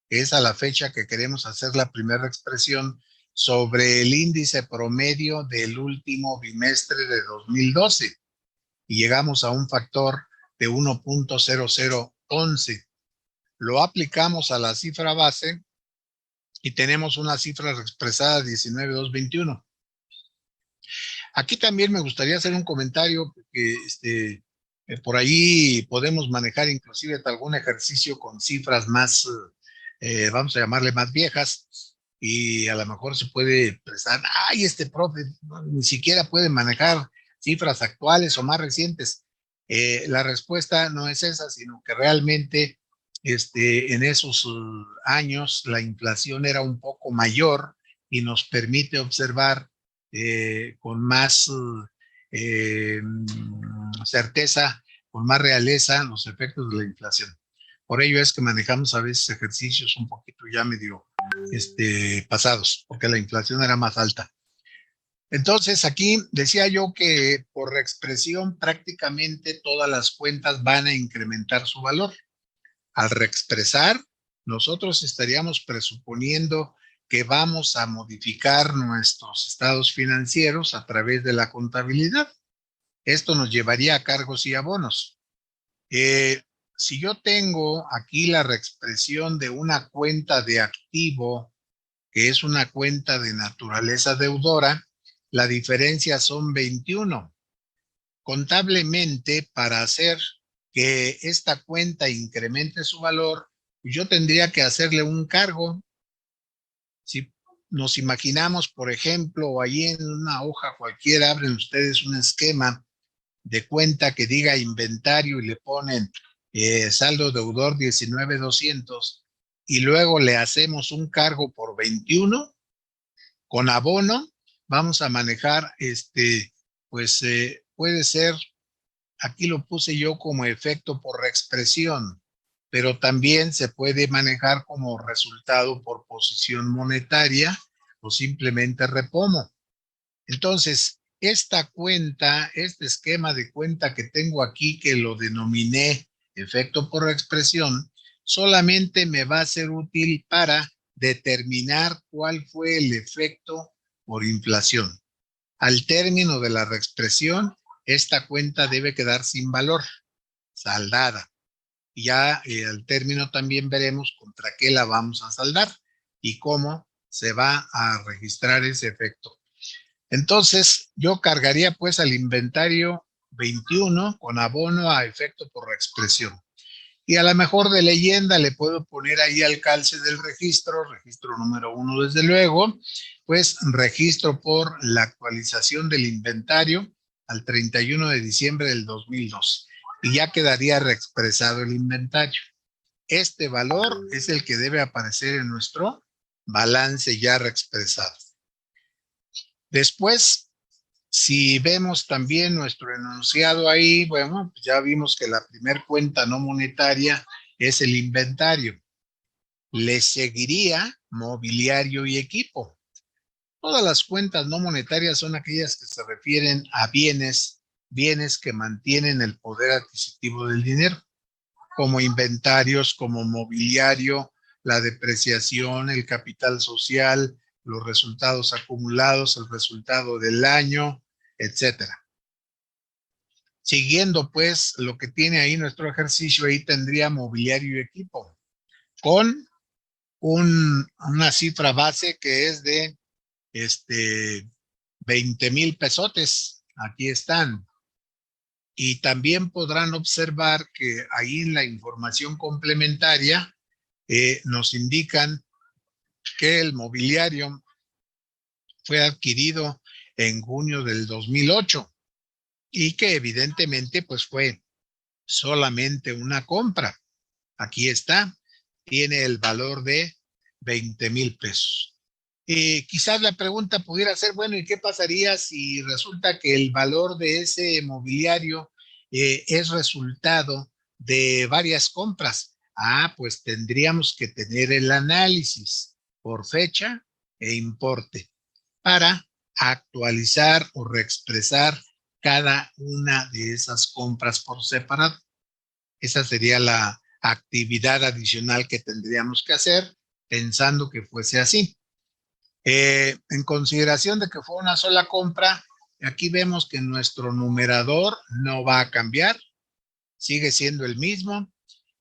que es a la fecha que queremos hacer la primera expresión sobre el índice promedio del último bimestre de 2012 y llegamos a un factor de 1.0011. Lo aplicamos a la cifra base y tenemos una cifra expresada 19.221. Aquí también me gustaría hacer un comentario porque por ahí podemos manejar inclusive algún ejercicio con cifras más, vamos a llamarle más viejas, y a lo mejor se puede pensar, ay, este profe ni siquiera puede manejar cifras actuales o más recientes. La respuesta no es esa, sino que realmente en esos años la inflación era un poco mayor y nos permite observar con más certeza, con más realeza los efectos de la inflación. Por ello es que manejamos a veces ejercicios un poquito ya medio pasados, porque la inflación era más alta. Entonces aquí decía yo que por reexpresión prácticamente todas las cuentas van a incrementar su valor. Al reexpresar, nosotros estaríamos presuponiendo que vamos a modificar nuestros estados financieros a través de la contabilidad. Esto nos llevaría a cargos y abonos. Si yo tengo aquí la reexpresión de una cuenta de activo, que es una cuenta de naturaleza deudora, la diferencia son 21. Contablemente, para hacer que esta cuenta incremente su valor, yo tendría que hacerle un cargo. Si nos imaginamos, por ejemplo, ahí en una hoja cualquiera, abren ustedes un esquema de cuenta que diga inventario y le ponen saldo deudor 19.200 y luego le hacemos un cargo por 21 con abono, vamos a manejar pues puede ser, aquí lo puse yo como efecto por reexpresión, pero también se puede manejar como resultado por posición monetaria o simplemente repomo. Entonces, esta cuenta, este esquema de cuenta que tengo aquí, que lo denominé efecto por reexpresión, solamente me va a ser útil para determinar cuál fue el efecto por inflación. Al término de la reexpresión, esta cuenta debe quedar sin valor, saldada. Y ya al término también veremos contra qué la vamos a saldar y cómo se va a registrar ese efecto. Entonces, yo cargaría pues al inventario 21 con abono a efecto por reexpresión. Y a lo mejor de leyenda le puedo poner ahí al calce del registro número 1 desde luego, pues registro por la actualización del inventario al 31 de diciembre del 2002. Y ya quedaría reexpresado el inventario. Este valor es el que debe aparecer en nuestro balance ya reexpresado. Después, Si vemos también nuestro enunciado ahí, bueno, pues ya vimos que la primer cuenta no monetaria es el inventario. Le seguiría mobiliario y equipo. Todas las cuentas no monetarias son aquellas que se refieren a bienes que mantienen el poder adquisitivo del dinero, como inventarios, como mobiliario, la depreciación, el capital social, los resultados acumulados, el resultado del año, etcétera. Siguiendo pues lo que tiene ahí nuestro ejercicio, ahí tendría mobiliario y equipo, con una cifra base que es de 20,000 pesotes. Aquí están. Y también podrán observar que ahí en la información complementaria nos indican que el mobiliario fue adquirido en junio del 2008 y que evidentemente pues fue solamente una compra. Aquí está, tiene el valor de 20,000 pesos. Quizás la pregunta pudiera ser, bueno, ¿y qué pasaría si resulta que el valor de ese mobiliario es resultado de varias compras? Ah, pues tendríamos que tener el análisis por fecha e importe para actualizar o reexpresar cada una de esas compras por separado. Esa sería la actividad adicional que tendríamos que hacer pensando que fuese así. En consideración de que fue una sola compra, aquí vemos que nuestro numerador no va a cambiar, sigue siendo el mismo.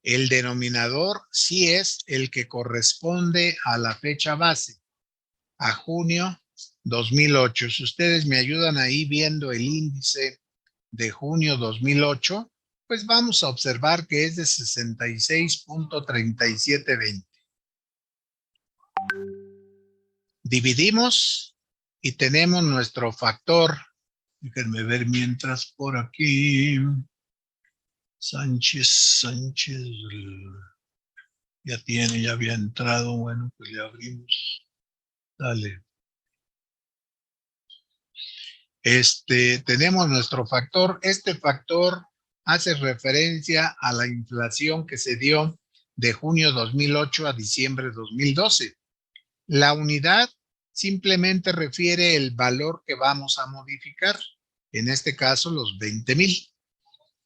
El denominador sí es el que corresponde a la fecha base, a junio 2008. Si ustedes me ayudan ahí viendo el índice de junio 2008, pues vamos a observar que es de 66.3720. Dividimos y tenemos nuestro factor. Déjenme ver mientras por aquí. Sánchez, ya había entrado. Bueno, pues le abrimos. Dale. Tenemos nuestro factor. Este factor hace referencia a la inflación que se dio de junio 2008 a diciembre 2012. La unidad simplemente refiere el valor que vamos a modificar, en este caso los 20,000.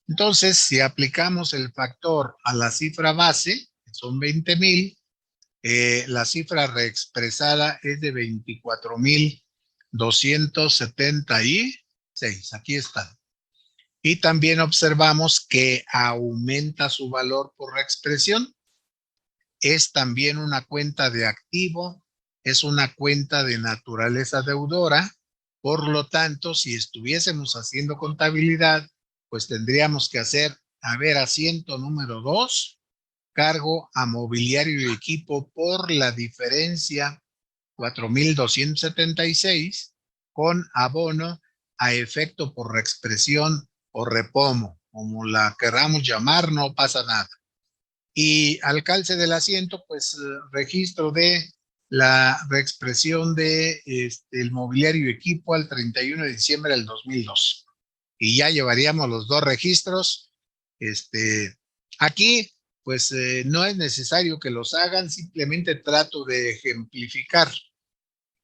Entonces, si aplicamos el factor a la cifra base, que son 20,000, la cifra reexpresada es de 24,276. Aquí está. Y también observamos que aumenta su valor por reexpresión. Es también una cuenta de activo, es una cuenta de naturaleza deudora. Por lo tanto, si estuviésemos haciendo contabilidad, pues tendríamos que hacer, asiento número 2, cargo a mobiliario y equipo por la diferencia 4,276 con abono a efecto por reexpresión o repomo, como la queramos llamar, no pasa nada. Y al calce del asiento, pues registro de la reexpresión de el mobiliario y equipo al 31 de diciembre del 2002. Y ya llevaríamos los dos registros. Aquí, pues no es necesario que los hagan, simplemente trato de ejemplificar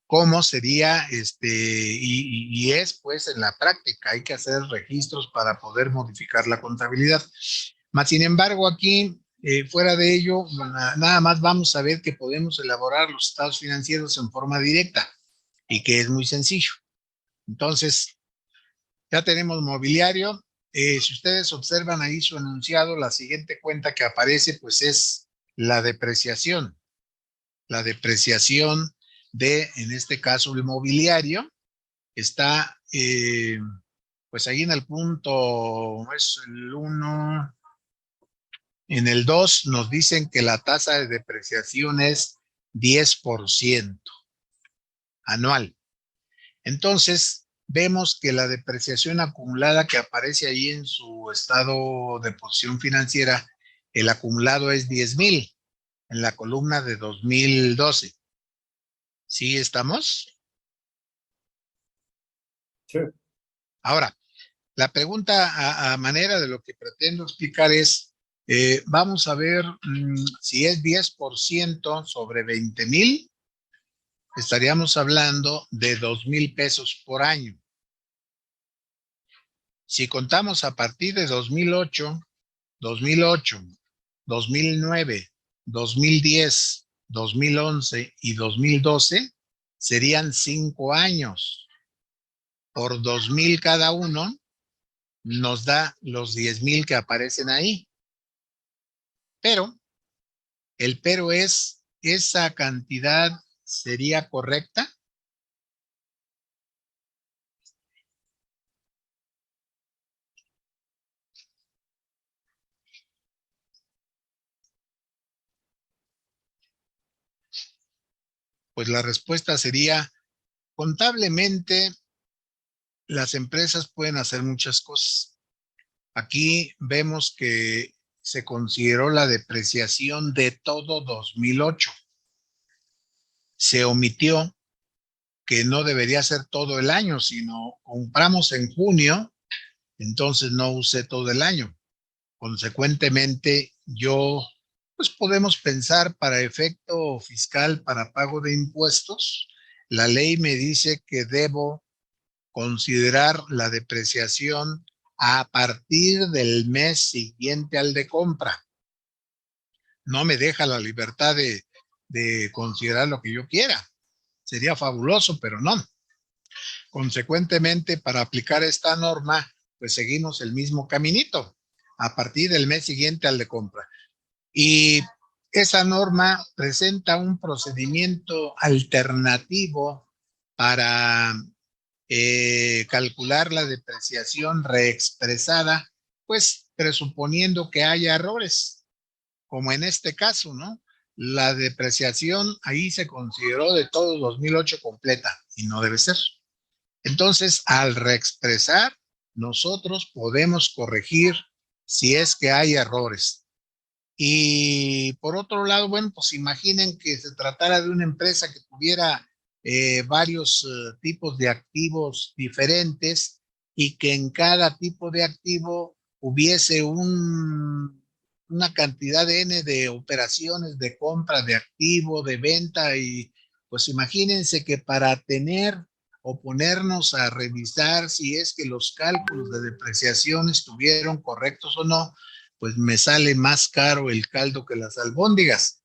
cómo sería, y es pues en la práctica, hay que hacer registros para poder modificar la contabilidad. Mas, sin embargo, aquí, fuera de ello, nada más vamos a ver que podemos elaborar los estados financieros en forma directa y que es muy sencillo. Entonces, ya tenemos mobiliario. Si ustedes observan ahí su enunciado, la siguiente cuenta que aparece pues es la depreciación. La depreciación de, en este caso, el mobiliario está pues ahí en el punto, es el 1. En el 2 nos dicen que la tasa de depreciación es 10% anual. Entonces, vemos que la depreciación acumulada que aparece ahí en su estado de posición financiera, el acumulado es 10,000 en la columna de 2012. ¿Sí estamos? Sí. Ahora, la pregunta a manera de lo que pretendo explicar es, vamos a ver si es 10% sobre 20,000, estaríamos hablando de 2,000 pesos por año. Si contamos a partir de 2008, 2009, 2010, 2011 y 2012, serían 5 años. Por 2,000 cada uno, nos da los 10,000 que aparecen ahí. Pero, el pero es, ¿esa cantidad sería correcta? Pues la respuesta sería, contablemente, las empresas pueden hacer muchas cosas. Aquí vemos que se consideró la depreciación de todo 2008. Se omitió que no debería ser todo el año, sino compramos en junio, entonces no usé todo el año. Consecuentemente, pues podemos pensar para efecto fiscal, para pago de impuestos, la ley me dice que debo considerar la depreciación a partir del mes siguiente al de compra. No me deja la libertad de considerar lo que yo quiera. Sería fabuloso, pero no. Consecuentemente, para aplicar esta norma, pues seguimos el mismo caminito, a partir del mes siguiente al de compra. Y esa norma presenta un procedimiento alternativo para calcular la depreciación reexpresada, pues presuponiendo que haya errores, como en este caso, ¿no? La depreciación ahí se consideró de todo 2008 completa y no debe ser. Entonces, al reexpresar, nosotros podemos corregir si es que hay errores. Y por otro lado, bueno, pues imaginen que se tratara de una empresa que tuviera varios tipos de activos diferentes y que en cada tipo de activo hubiese una cantidad de N de operaciones de compra de activo, de venta, y pues imagínense que para tener o ponernos a revisar si es que los cálculos de depreciación estuvieron correctos o no, pues me sale más caro el caldo que las albóndigas.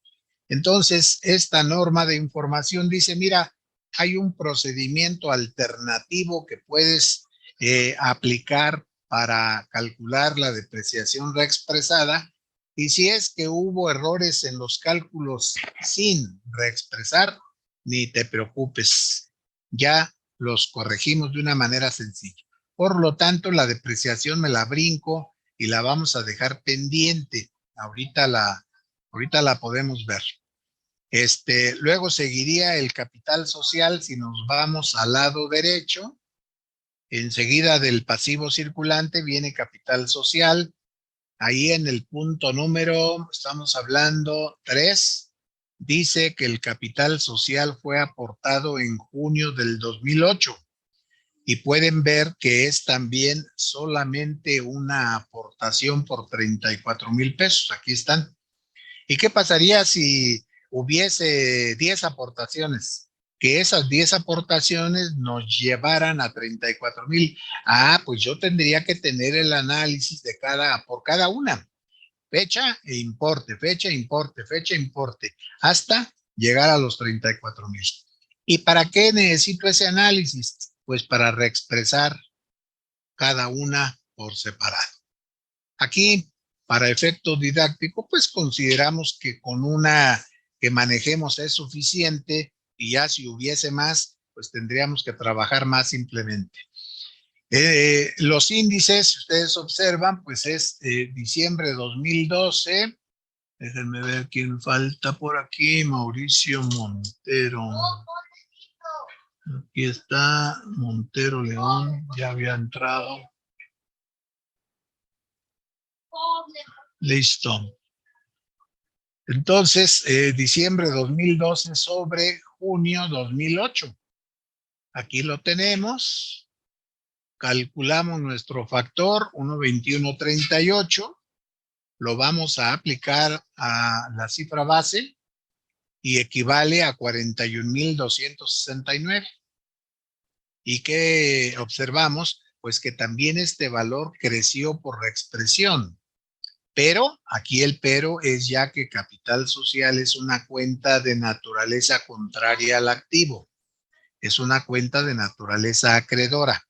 Entonces, esta norma de información dice, mira, hay un procedimiento alternativo que puedes aplicar para calcular la depreciación reexpresada, y si es que hubo errores en los cálculos sin reexpresar, ni te preocupes, ya los corregimos de una manera sencilla. Por lo tanto, la depreciación me la brinco y la vamos a dejar pendiente. Ahorita la podemos ver. Luego seguiría el capital social si nos vamos al lado derecho. Enseguida del pasivo circulante viene capital social. Ahí en el punto número, estamos hablando 3, dice que el capital social fue aportado en junio del 2008. Y pueden ver que es también solamente una aportación por 34,000 pesos. Aquí están. ¿Y qué pasaría si hubiese 10 aportaciones? Que esas 10 aportaciones nos llevaran a 34,000. Pues yo tendría que tener el análisis de por cada una. Fecha e importe, fecha, importe, fecha, importe, hasta llegar a los 34,000. ¿Y para qué necesito ese análisis? Pues para reexpresar cada una por separado. Aquí, para efecto didáctico, pues consideramos que con una que manejemos es suficiente, y ya si hubiese más, pues tendríamos que trabajar más simplemente. Los índices, si ustedes observan, pues es diciembre de 2012. Déjenme ver quién falta por aquí. Mauricio Montero. Aquí está Montero León, ya había entrado. Listo. Entonces, diciembre 2012 sobre junio 2008. Aquí lo tenemos. calculamos nuestro factor 1,2138, lo vamos a aplicar a la cifra base y equivale a 41,269. ¿Y qué observamos? Pues que también este valor creció por reexpresión. Pero, aquí el pero es ya que capital social es una cuenta de naturaleza contraria al activo. Es una cuenta de naturaleza acreedora.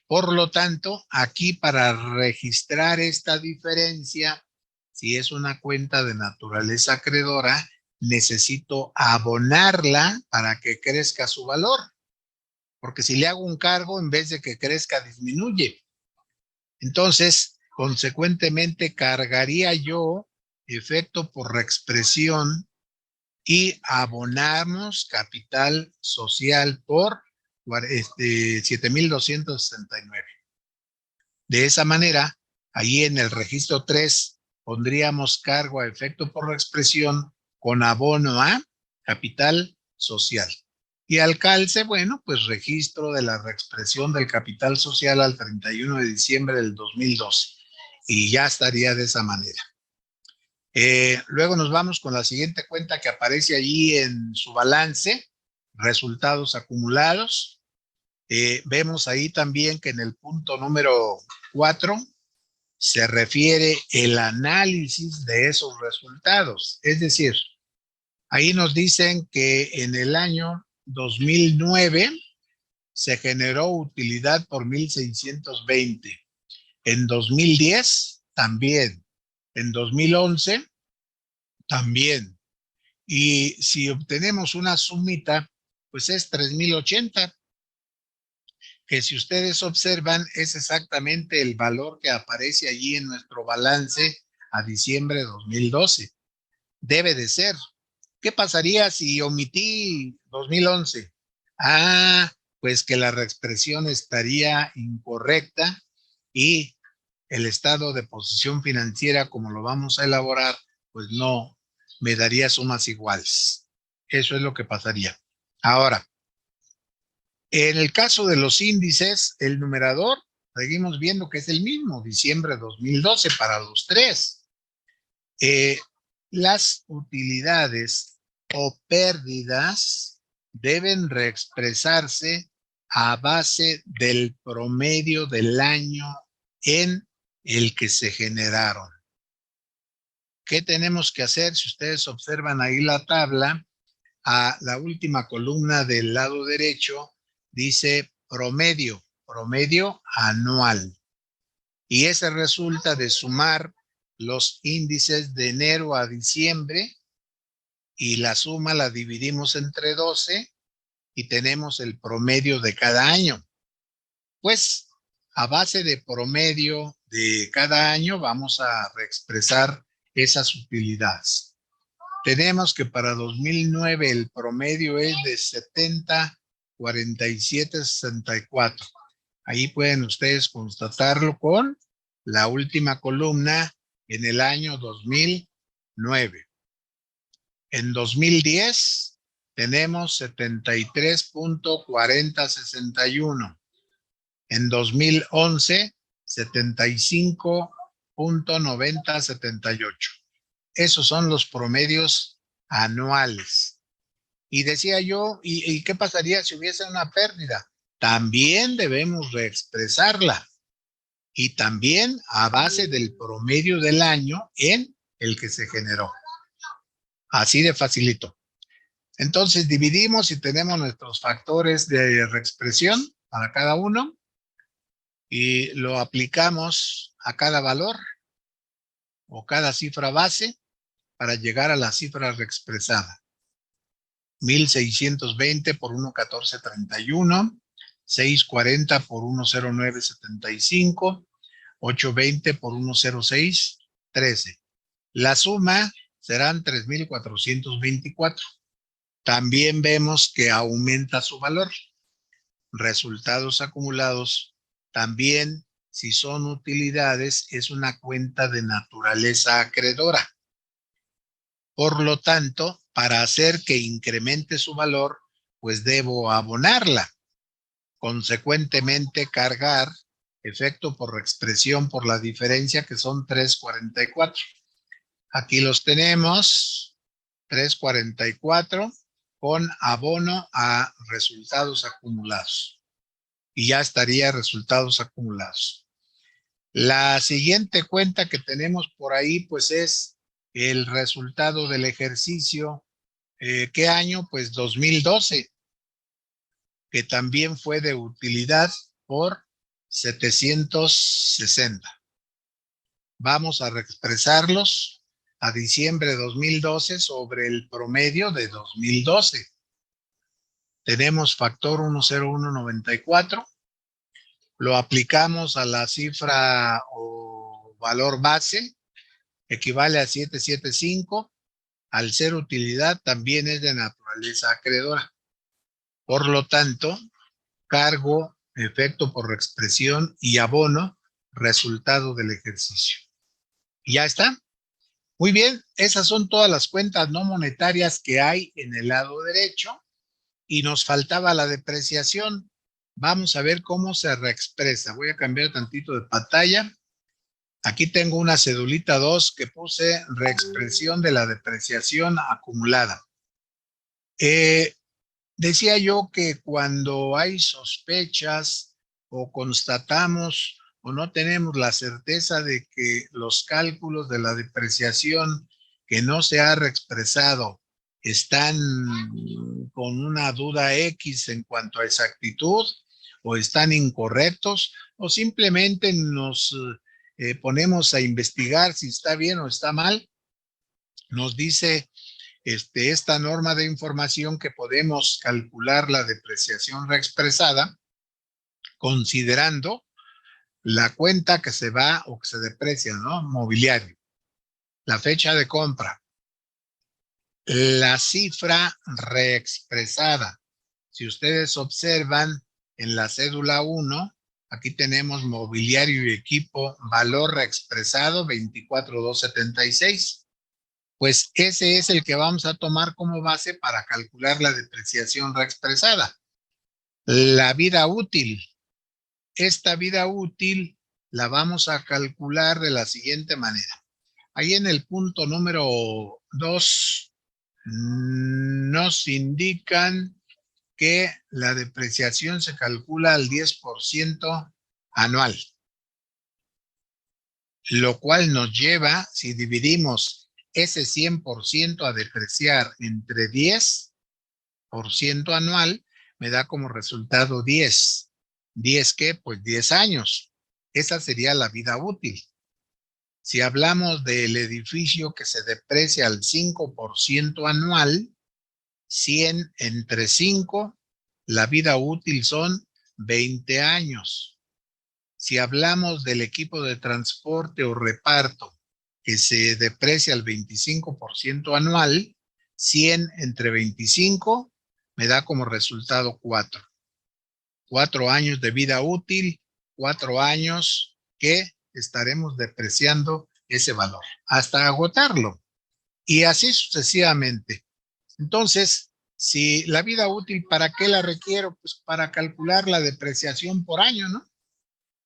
Por lo tanto, aquí para registrar esta diferencia, si es una cuenta de naturaleza acreedora, necesito abonarla para que crezca su valor. Porque si le hago un cargo, en vez de que crezca, disminuye. Entonces, consecuentemente, cargaría yo efecto por reexpresión y abonamos capital social por 7,269. De esa manera, ahí en el registro 3 pondríamos cargo a efecto por reexpresión con abono a capital social. Y al calce, bueno, pues registro de la reexpresión del capital social al 31 de diciembre del 2012. Y ya estaría de esa manera. Luego nos vamos con la siguiente cuenta que aparece allí en su balance, resultados acumulados. Vemos ahí también que en el punto número 4 se refiere el análisis de esos resultados. Es decir, ahí nos dicen que en el año 2009 se generó utilidad por 1,620. En 2010 también. En 2011 también. Y si obtenemos una sumita, pues es 3,080, que si ustedes observan es exactamente el valor que aparece allí en nuestro balance a diciembre de 2012. Debe de ser. ¿Qué pasaría si omití 2011? Pues que la reexpresión estaría incorrecta y el estado de posición financiera, como lo vamos a elaborar, pues no me daría sumas iguales. Eso es lo que pasaría. Ahora, en el caso de los índices, el numerador, seguimos viendo que es el mismo, diciembre de 2012 para los tres. Las utilidades o pérdidas deben reexpresarse a base del promedio del año en el que se generaron. ¿Qué tenemos que hacer? Si ustedes observan ahí la tabla, a la última columna del lado derecho dice promedio anual. Y ese resulta de sumar los índices de enero a diciembre y la suma la dividimos entre 12 y tenemos el promedio de cada año. Pues a base de promedio de cada año vamos a reexpresar esas utilidades. Tenemos que para 2009 el promedio es de 70, 47, 64. Ahí pueden ustedes constatarlo con la última columna en el año 2009. En 2010 tenemos 73.4061. En 2011, 75.9078. Esos son los promedios anuales. Y decía yo, ¿y qué pasaría si hubiese una pérdida? También debemos reexpresarla. Y también a base del promedio del año en el que se generó. Así de facilito. Entonces dividimos y tenemos nuestros factores de reexpresión para cada uno y lo aplicamos a cada valor o cada cifra base para llegar a la cifra reexpresada. 1,620 por 1,1431, 640 por 1,0975, 820 por 1,0613. La suma serán 3,424. También vemos que aumenta su valor. Resultados acumulados, también si son utilidades, es una cuenta de naturaleza acreedora. Por lo tanto, para hacer que incremente su valor, pues debo abonarla. consecuentemente cargar efecto por expresión por la diferencia, que son 3.44. Aquí los tenemos, 3.44 con abono a resultados acumulados. Y ya estaría resultados acumulados. La siguiente cuenta que tenemos por ahí, pues es el resultado del ejercicio. ¿Qué año? Pues 2012, que también fue de utilidad por 760. Vamos a reexpresarlos a diciembre de 2012 sobre el promedio de 2012. Tenemos factor 10194. Lo aplicamos a la cifra o valor base, equivale a 775. Al ser utilidad también es de naturaleza acreedora. Por lo tanto, cargo, efecto por expresión y abono, resultado del ejercicio. Y ya está. Muy bien, esas son todas las cuentas no monetarias que hay en el lado derecho y nos faltaba la depreciación. Vamos a ver cómo se reexpresa. Voy a cambiar tantito de pantalla. Aquí tengo una cedulita 2 que puse reexpresión de la depreciación acumulada. Decía yo que cuando hay sospechas o constatamos o no tenemos la certeza de que los cálculos de la depreciación que no se ha reexpresado están con una duda X en cuanto a exactitud o están incorrectos o simplemente nos ponemos a investigar si está bien o está mal, nos dice esta norma de información que podemos calcular la depreciación reexpresada considerando la cuenta que se va o que se deprecia, ¿no? Mobiliario, la fecha de compra, la cifra reexpresada. Si ustedes observan en la cédula 1, aquí tenemos mobiliario y equipo, valor reexpresado 24,276. Pues ese es el que vamos a tomar como base para calcular la depreciación reexpresada. La vida útil. Esta vida útil la vamos a calcular de la siguiente manera. Ahí en el punto número 2 nos indican que la depreciación se calcula al 10% anual, lo cual nos lleva, si dividimos ese 100% a depreciar entre 10% anual, me da como resultado 10. ¿10 qué? Pues 10 años. Esa sería la vida útil. Si hablamos del edificio que se deprecia al 5% anual, 100 entre 5, la vida útil son 20 años. Si hablamos del equipo de transporte o reparto que se deprecia al 25% anual, 100 entre 25 me da como resultado 4. 4 años de vida útil, 4 años que estaremos depreciando ese valor hasta agotarlo y así sucesivamente. Entonces, si la vida útil, ¿para qué la requiero? Pues para calcular la depreciación por año, ¿no?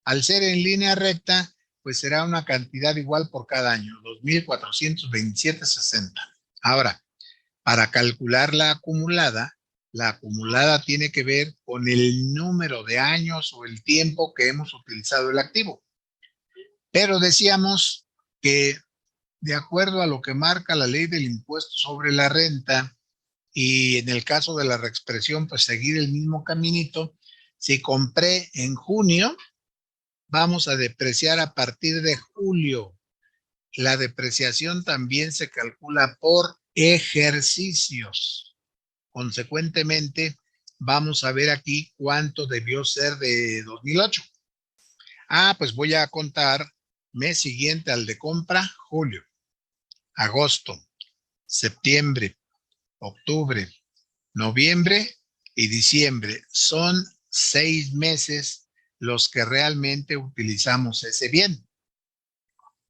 Al ser en línea recta, pues será una cantidad igual por cada año, 2.427.60. Ahora, para calcular la acumulada tiene que ver con el número de años o el tiempo que hemos utilizado el activo. Pero decíamos que de acuerdo a lo que marca la ley del impuesto sobre la renta y en el caso de la reexpresión, pues seguir el mismo caminito, si compré en junio, vamos a depreciar a partir de julio. La depreciación también se calcula por ejercicios. Consecuentemente, vamos a ver aquí cuánto debió ser de 2008. Pues voy a contar mes siguiente al de compra, julio, agosto, septiembre, octubre, noviembre y diciembre. Son 6 meses los que realmente utilizamos ese bien.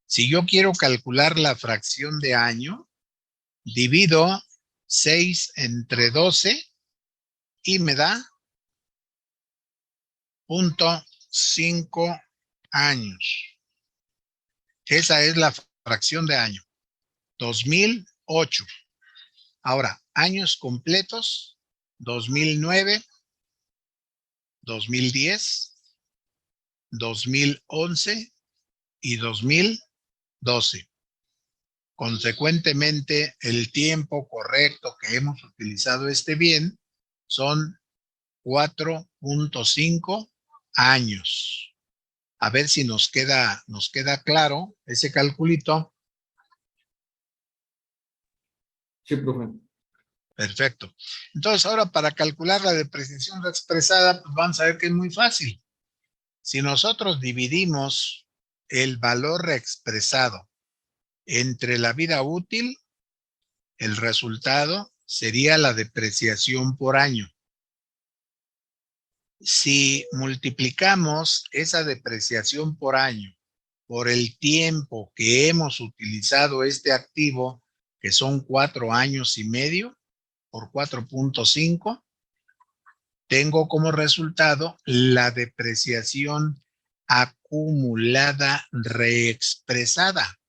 Si yo quiero calcular la fracción de año, divido 6 entre 12 y me da 4.5 años. Esa es la fracción de año. 2008. Ahora, años completos, 2009, 2010, 2011 y 2012. Consecuentemente, el tiempo correcto que hemos utilizado este bien son 4.5 años. A ver si nos queda claro ese calculito. Sí, profe. Perfecto. Entonces, ahora para calcular la depreciación reexpresada, pues vamos a ver que es muy fácil. Si nosotros dividimos el valor reexpresado entre la vida útil, el resultado sería la depreciación por año. Si multiplicamos esa depreciación por año por el tiempo que hemos utilizado este activo, que son 4 años y medio, por 4.5, tengo como resultado la depreciación acumulada reexpresada,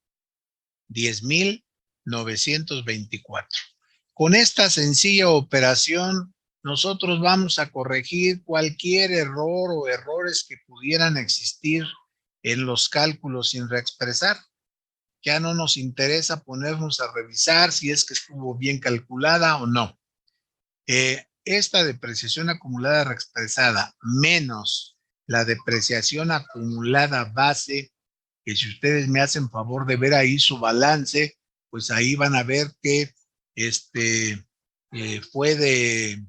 10,924. Con esta sencilla operación, nosotros vamos a corregir cualquier error o errores que pudieran existir en los cálculos sin reexpresar. Ya no nos interesa ponernos a revisar si es que estuvo bien calculada o no. Esta depreciación acumulada reexpresada menos la depreciación acumulada base, que si ustedes me hacen favor de ver ahí su balance, pues ahí van a ver que fue de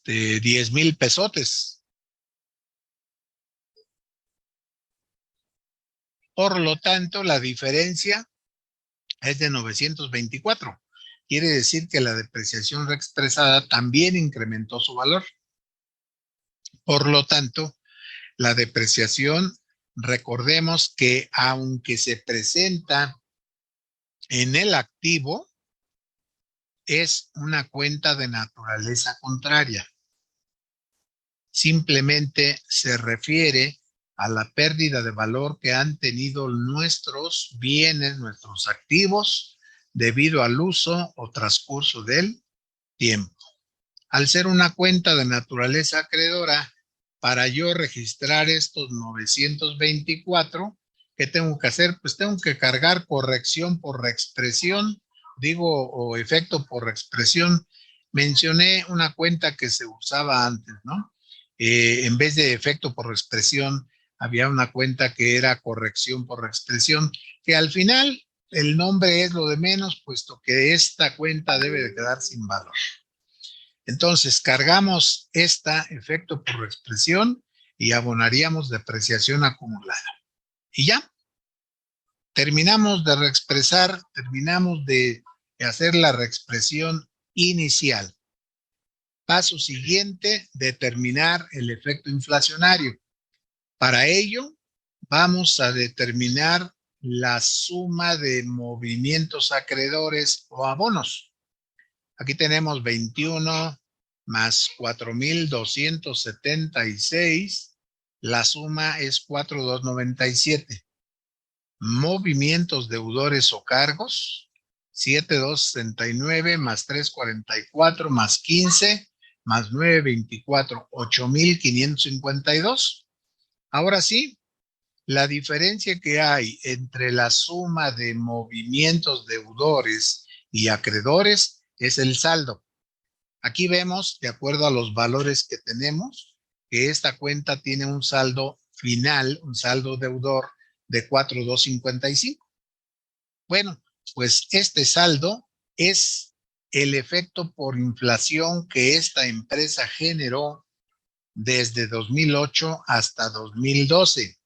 10,000 pesotes. Por lo tanto, la diferencia es de 924. Quiere decir que la depreciación reexpresada también incrementó su valor. Por lo tanto, la depreciación, recordemos que aunque se presenta en el activo, es una cuenta de naturaleza contraria. Simplemente se refiere a la pérdida de valor que han tenido nuestros bienes, nuestros activos, debido al uso o transcurso del tiempo. Al ser una cuenta de naturaleza acreedora, para yo registrar estos 924, ¿qué tengo que hacer? Pues tengo que cargar corrección por reexpresión, o efecto por reexpresión. Mencioné una cuenta que se usaba antes, ¿no? En vez de efecto por reexpresión, había una cuenta que era corrección por reexpresión, que al final el nombre es lo de menos, puesto que esta cuenta debe de quedar sin valor. Entonces, cargamos efecto por reexpresión y abonaríamos depreciación acumulada. Y ya, terminamos de reexpresar, terminamos de hacer la reexpresión inicial. Paso siguiente, determinar el efecto inflacionario. Para ello, vamos a determinar la suma de movimientos acreedores o abonos. Aquí tenemos 21 más 4,276. La suma es 4,297. Movimientos deudores o cargos, 7,269 más 3,44 más 15 más 9,24, 8,552. Ahora sí, la diferencia que hay entre la suma de movimientos deudores y acreedores es el saldo. Aquí vemos, de acuerdo a los valores que tenemos, que esta cuenta tiene un saldo final, un saldo deudor de 4,255. Bueno, pues este saldo es el efecto por inflación que esta empresa generó desde 2008 hasta 2012.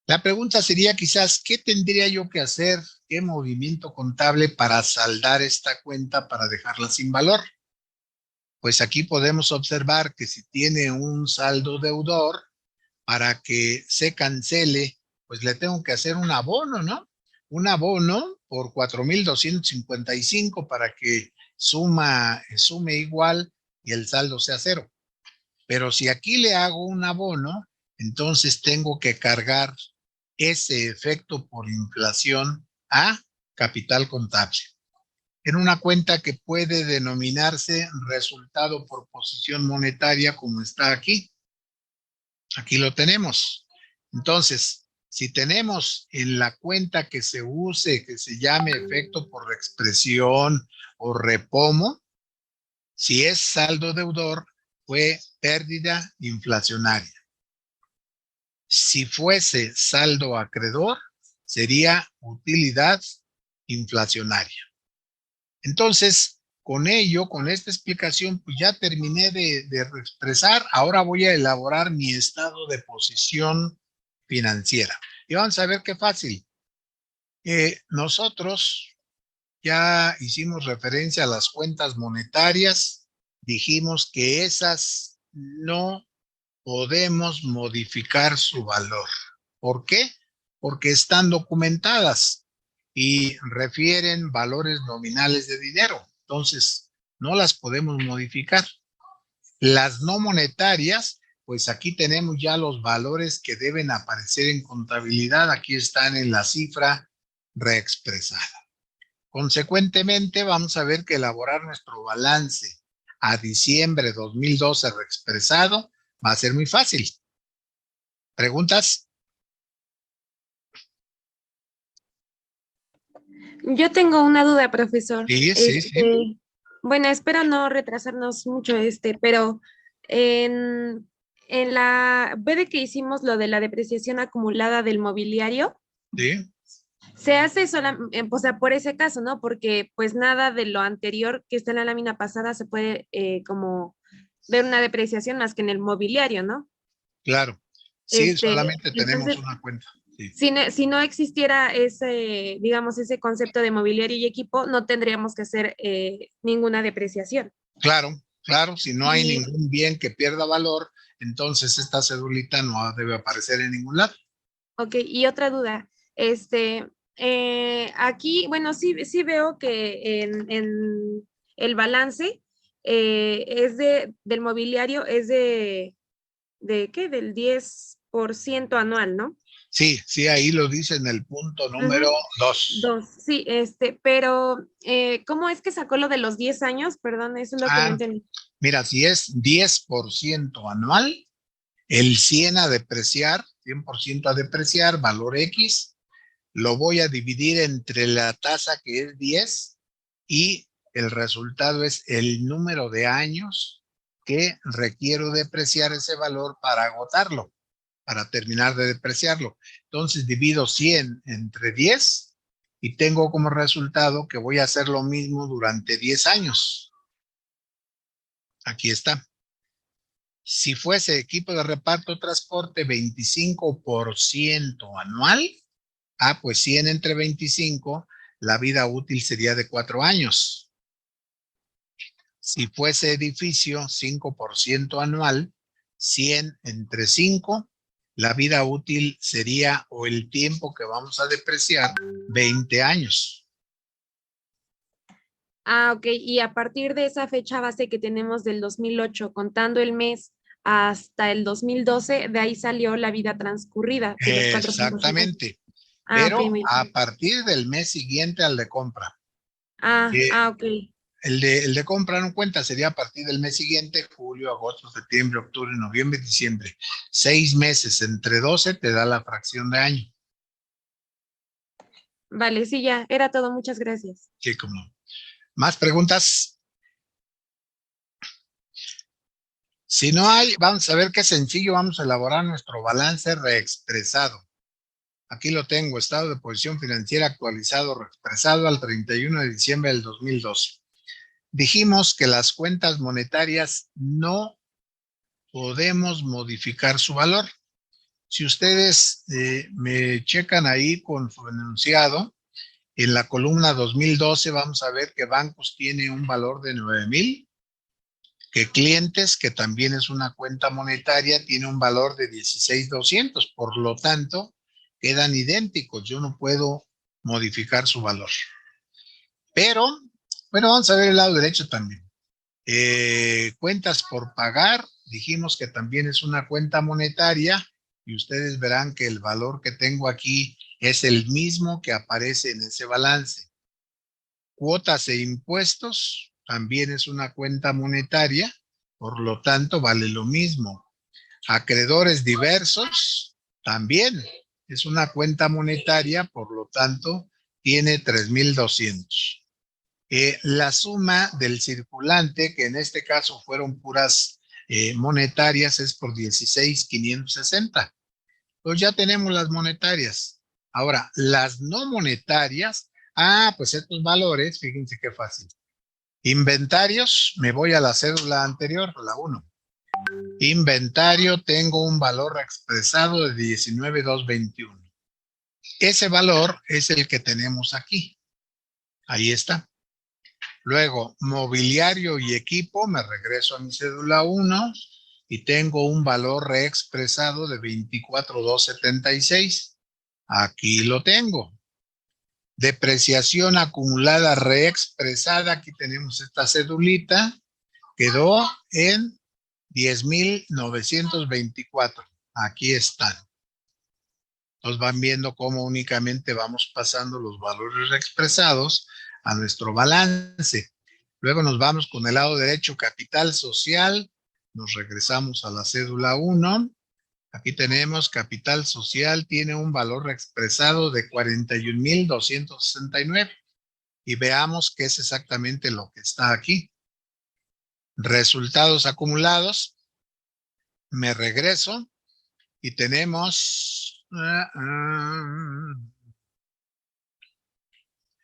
La pregunta sería quizás, ¿qué tendría yo que hacer? ¿Qué movimiento contable para saldar esta cuenta para dejarla sin valor? Pues aquí podemos observar que si tiene un saldo deudor, para que se cancele, pues le tengo que hacer un abono, ¿no? Un abono por 4,255 para que sume igual y el saldo sea cero. Pero si aquí le hago un abono, entonces tengo que cargar ese efecto por inflación a capital contable, en una cuenta que puede denominarse resultado por posición monetaria, como está aquí. Aquí lo tenemos. Entonces, si tenemos en la cuenta que se use, que se llame efecto por expresión o repomo, si es saldo deudor, fue pérdida inflacionaria. Si fuese saldo acreedor, sería utilidad inflacionaria. Entonces, con ello, con esta explicación, pues ya terminé de expresar. Ahora voy a elaborar mi estado de posición financiera. Y vamos a ver qué fácil. Nosotros ya hicimos referencia a las cuentas monetarias. Dijimos que esas no podemos modificar su valor. ¿Por qué? Porque están documentadas y refieren valores nominales de dinero. Entonces, no las podemos modificar. Las no monetarias, pues aquí tenemos ya los valores que deben aparecer en contabilidad. Aquí están en la cifra reexpresada. Consecuentemente, vamos a ver que elaborar nuestro balance a diciembre 2012 reexpresado va a ser muy fácil. ¿Preguntas? Yo tengo una duda, profesor. Sí, sí, sí. Bueno, espero no retrasarnos mucho, pero en, en la, ve de que hicimos lo de la depreciación acumulada del mobiliario, Sí, se hace o sea, por ese caso, ¿no? Porque pues nada de lo anterior que está en la lámina pasada se puede como ver una depreciación más que en el mobiliario, ¿no? claro. Sí, solamente tenemos Entonces, una cuenta. Sí, si no existiera ese, digamos, ese concepto de mobiliario y equipo, no tendríamos que hacer ninguna depreciación. claro, claro. Si no hay Y, ningún bien que pierda valor, entonces esta cedulita no debe aparecer en ningún lado. ok, y otra duda, aquí, bueno, sí veo que en el balance del mobiliario es ¿de qué? Del 10% anual, ¿no? Sí, sí, ahí lo dice en el punto número Ujú. 2. Dos, sí, pero ¿cómo es que sacó lo de los 10 años? Perdón, eso es lo que no Ah, entendí. mira, si es 10% anual, el 100 a depreciar, 100% a depreciar, valor X, lo voy a dividir entre la tasa que es 10 y el resultado es el número de años que requiero depreciar ese valor para agotarlo, para terminar de depreciarlo. Entonces divido 100 entre 10 y tengo como resultado que voy a hacer lo mismo durante 10 años. Aquí está. Si fuese equipo de reparto transporte 25% anual, pues 100 entre 25, la vida útil sería de 4 años. Si fuese edificio 5% anual, 100 entre 5, la vida útil sería, o el tiempo que vamos a depreciar, 20 años. Ah, ok, y a partir de esa fecha base que tenemos del 2008, contando el mes hasta el 2012, de ahí salió la vida transcurrida de los 4.50. Exactamente. Ah, ok, Pero muy a bien. partir del mes siguiente al de compra. Ok. El de compra no cuenta, sería a partir del mes siguiente, julio, agosto, septiembre, octubre, noviembre, diciembre. 6 meses entre 12 te da la fracción de año. Vale, sí, ya, era todo, muchas gracias. Sí, como no. ¿Más preguntas? Si no hay, vamos a ver qué sencillo, vamos a elaborar nuestro balance reexpresado. Aquí lo tengo, estado de posición financiera actualizado, reexpresado al 31 de diciembre del 2012. Dijimos que las cuentas monetarias no podemos modificar su valor. Si ustedes me checan ahí con su enunciado, en la columna 2012 vamos a ver que bancos tiene un valor de 9,000, que clientes, que también es una cuenta monetaria, tiene un valor de 16,200. Por lo tanto, quedan idénticos. Yo no puedo modificar su valor. Pero, bueno, vamos a ver el lado derecho también. Cuentas por pagar, dijimos que también es una cuenta monetaria y ustedes verán que el valor que tengo aquí es el mismo que aparece en ese balance. Cuotas e impuestos también es una cuenta monetaria, por lo tanto vale lo mismo. Acreedores diversos también es una cuenta monetaria, por lo tanto tiene 3,200. La suma del circulante, que en este caso fueron puras monetarias, es por 16,560. Entonces ya tenemos las monetarias. Ahora, las no monetarias, pues estos valores, fíjense qué fácil. Inventarios, me voy a la cédula anterior, la 1. Inventario, tengo un valor expresado de 19,221. Ese valor es el que tenemos aquí. Ahí está. Luego, mobiliario y equipo, me regreso a mi cédula 1 y tengo un valor reexpresado de 24,276. Aquí lo tengo. Depreciación acumulada reexpresada, aquí tenemos esta cedulita, quedó en 10,924. Aquí están. Nos van viendo cómo únicamente vamos pasando los valores expresados a nuestro balance. Luego nos vamos con el lado derecho, capital social. Nos regresamos a la cédula 1. Aquí tenemos capital social, tiene un valor expresado de 41,269. Y veamos qué es exactamente lo que está aquí. Resultados acumulados. Me regreso y tenemos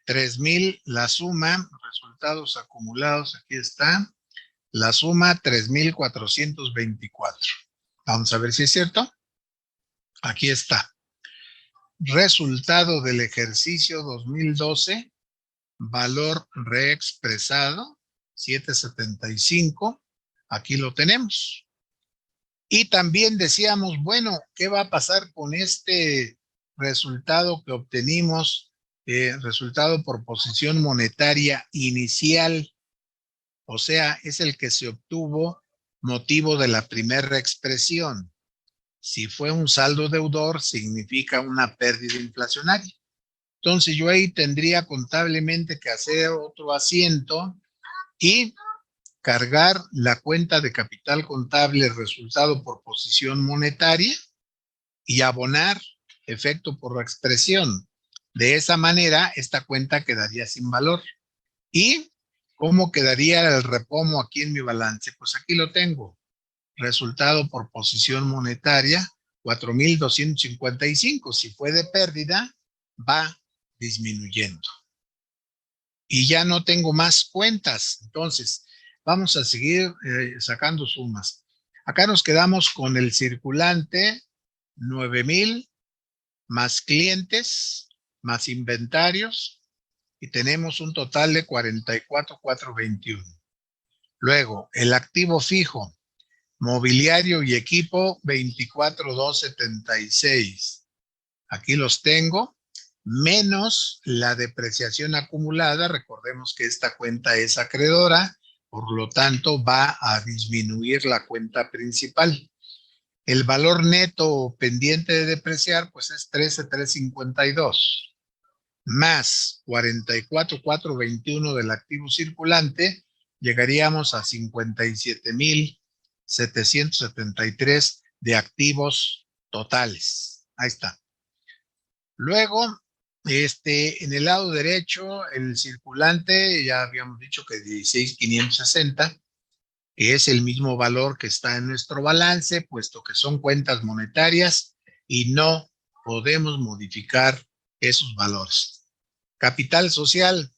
3,000, la suma, resultados acumulados, aquí está, la suma 3,424. Vamos a ver si es cierto. Aquí está. Resultado del ejercicio 2012, valor reexpresado, 775. Aquí lo tenemos. Y también decíamos, bueno, ¿qué va a pasar con este resultado que obtenimos? Resultado por posición monetaria inicial. O sea, es el que se obtuvo motivo de la primera expresión. Si fue un saldo deudor, significa una pérdida inflacionaria. Entonces yo ahí tendría contablemente que hacer otro asiento y cargar la cuenta de capital contable resultado por posición monetaria y abonar efecto por expresión. De esa manera, esta cuenta quedaría sin valor. ¿Y cómo quedaría el repomo aquí en mi balance? Pues aquí lo tengo. Resultado por posición monetaria, 4,255. Si fue de pérdida, va disminuyendo. Y ya no tengo más cuentas. Entonces, vamos a seguir sacando sumas. Acá nos quedamos con el circulante 9,000 más clientes más inventarios y tenemos un total de 44,421. Luego, el activo fijo, mobiliario y equipo 24,276. Aquí los tengo, menos la depreciación acumulada. Recordemos que esta cuenta es acreedora, por lo tanto va a disminuir la cuenta principal. El valor neto pendiente de depreciar pues es 13,352 más 44,421 del activo circulante, llegaríamos a 57,773 de activos totales. Ahí está. Luego, en el lado derecho, el circulante, ya habíamos dicho que 16,560, que es el mismo valor que está en nuestro balance, puesto que son cuentas monetarias y no podemos modificar esos valores. Capital social.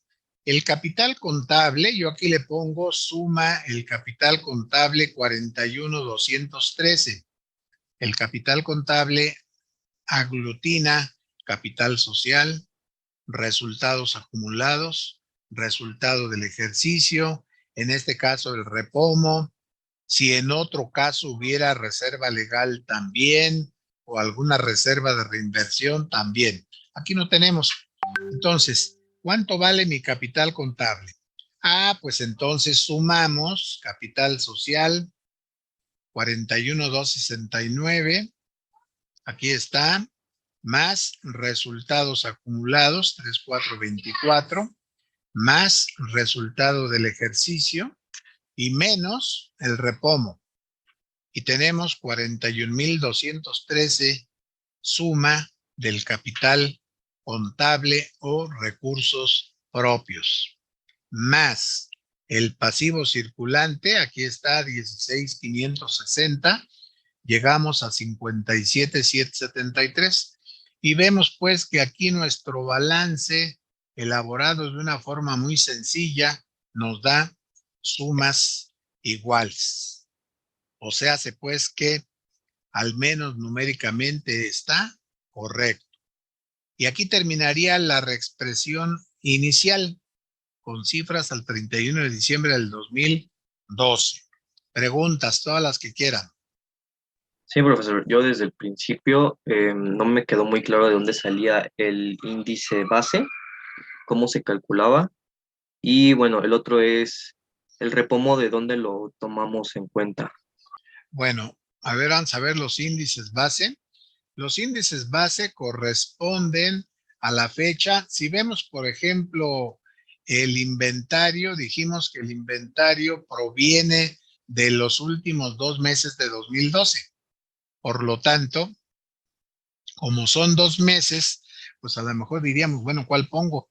El capital contable, yo aquí le pongo suma el capital contable 41,213. El capital contable aglutina capital social, resultados acumulados, resultado del ejercicio, en este caso el repomo. Si en otro caso hubiera reserva legal también, o alguna reserva de reinversión también. Aquí no tenemos. Entonces, ¿cuánto vale mi capital contable? Pues entonces sumamos capital social 41,269. Aquí está, más resultados acumulados, 3,424, más resultado del ejercicio y menos el repomo. Y tenemos 41,213 suma del capital contable o recursos propios, más el pasivo circulante, aquí está 16,560, llegamos a 57,773 y vemos pues que aquí nuestro balance elaborado de una forma muy sencilla nos da sumas iguales. O sea, se pues que al menos numéricamente está correcto. Y aquí terminaría la reexpresión inicial con cifras al 31 de diciembre del 2012. Preguntas, todas las que quieran. Sí, profesor, yo desde el principio no me quedó muy claro de dónde salía el índice base, cómo se calculaba, y bueno, el otro es el repomo, de dónde lo tomamos en cuenta. Bueno, a ver, vamos a ver los índices base. Los índices base corresponden a la fecha. Si vemos, por ejemplo, el inventario, dijimos que el inventario proviene de los últimos 2 meses de 2012. Por lo tanto, como son 2 meses, pues a lo mejor diríamos, bueno, ¿cuál pongo?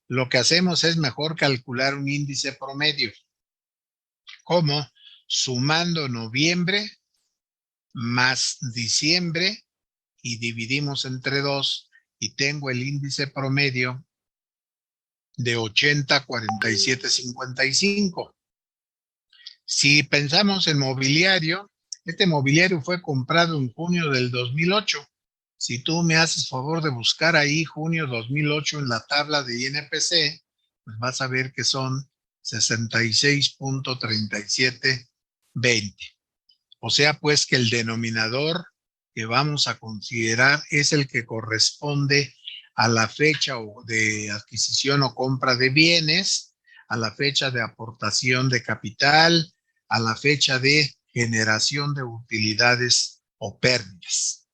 Lo que hacemos es mejor calcular un índice promedio. ¿Cómo? Sumando noviembre más diciembre y dividimos entre 2 y tengo el índice promedio de 80,47,55. Si pensamos en mobiliario, este mobiliario fue comprado en junio del 2008. Si tú me haces favor de buscar ahí junio 2008 en la tabla de INPC, pues vas a ver que son 66,3720. O sea, pues que el denominador que vamos a considerar es el que corresponde a la fecha de adquisición o compra de bienes, a la fecha de aportación de capital, a la fecha de generación de utilidades o pérdidas.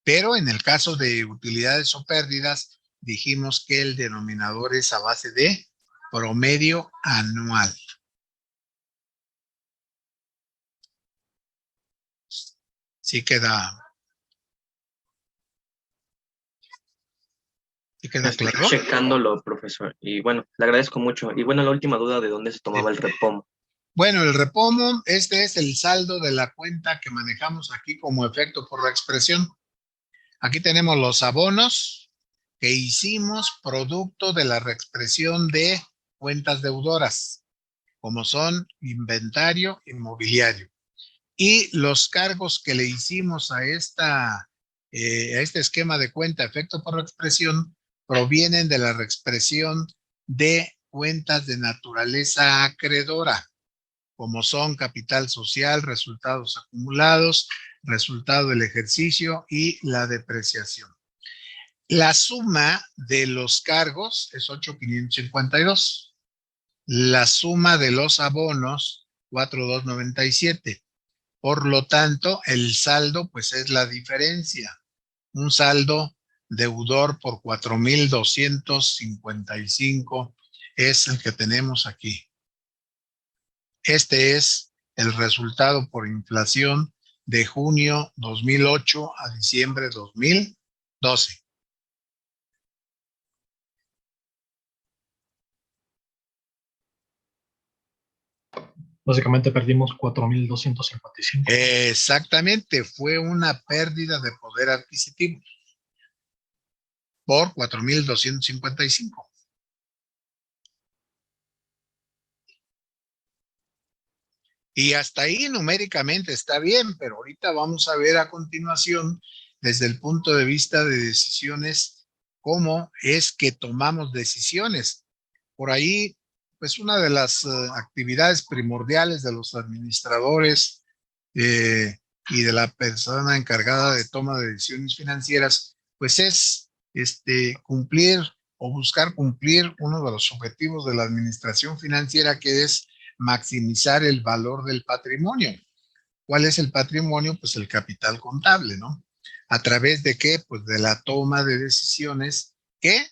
Pero en el caso de utilidades o pérdidas, dijimos que el denominador es a base de promedio anual. Sí queda Estoy claro. checándolo, profesor, y bueno, le agradezco mucho. Y bueno, la última duda, ¿de dónde se tomaba el repomo? Bueno, el repomo, este es el saldo de la cuenta que manejamos aquí como efecto por la expresión. Aquí tenemos los abonos que hicimos producto de la reexpresión de cuentas deudoras, como son inventario y mobiliario. Y los cargos que le hicimos a este esquema de cuenta efecto por expresión provienen de la reexpresión de cuentas de naturaleza acreedora, como son capital social, resultados acumulados, resultado del ejercicio y la depreciación. La suma de los cargos es 8,552. La suma de los abonos, 4,297. Por lo tanto, el saldo pues es la diferencia. Un saldo deudor por 4,255 es el que tenemos aquí. Este es el resultado por inflación de junio 2008 a diciembre 2012. Básicamente perdimos 4,255. Exactamente, fue una pérdida de poder adquisitivo por 4,255. Y hasta ahí numéricamente está bien, pero ahorita vamos a ver a continuación, desde el punto de vista de decisiones, cómo es que tomamos decisiones. Por ahí, pues una de las actividades primordiales de los administradores y de la persona encargada de toma de decisiones financieras, pues es cumplir o buscar cumplir uno de los objetivos de la administración financiera, que es maximizar el valor del patrimonio. ¿Cuál es el patrimonio? Pues el capital contable, ¿no? ¿A través de qué? Pues de la toma de decisiones que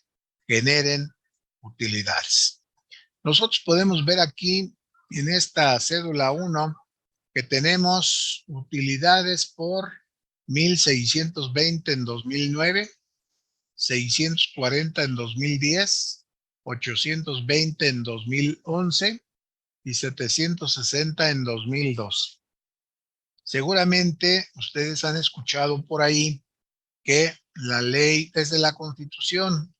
generen utilidades. Nosotros podemos ver aquí en esta cédula 1 que tenemos utilidades por 1,620 en 2009, 640 en 2010, 820 en 2011 y 760 en 2012. Seguramente ustedes han escuchado por ahí que la ley desde la Constitución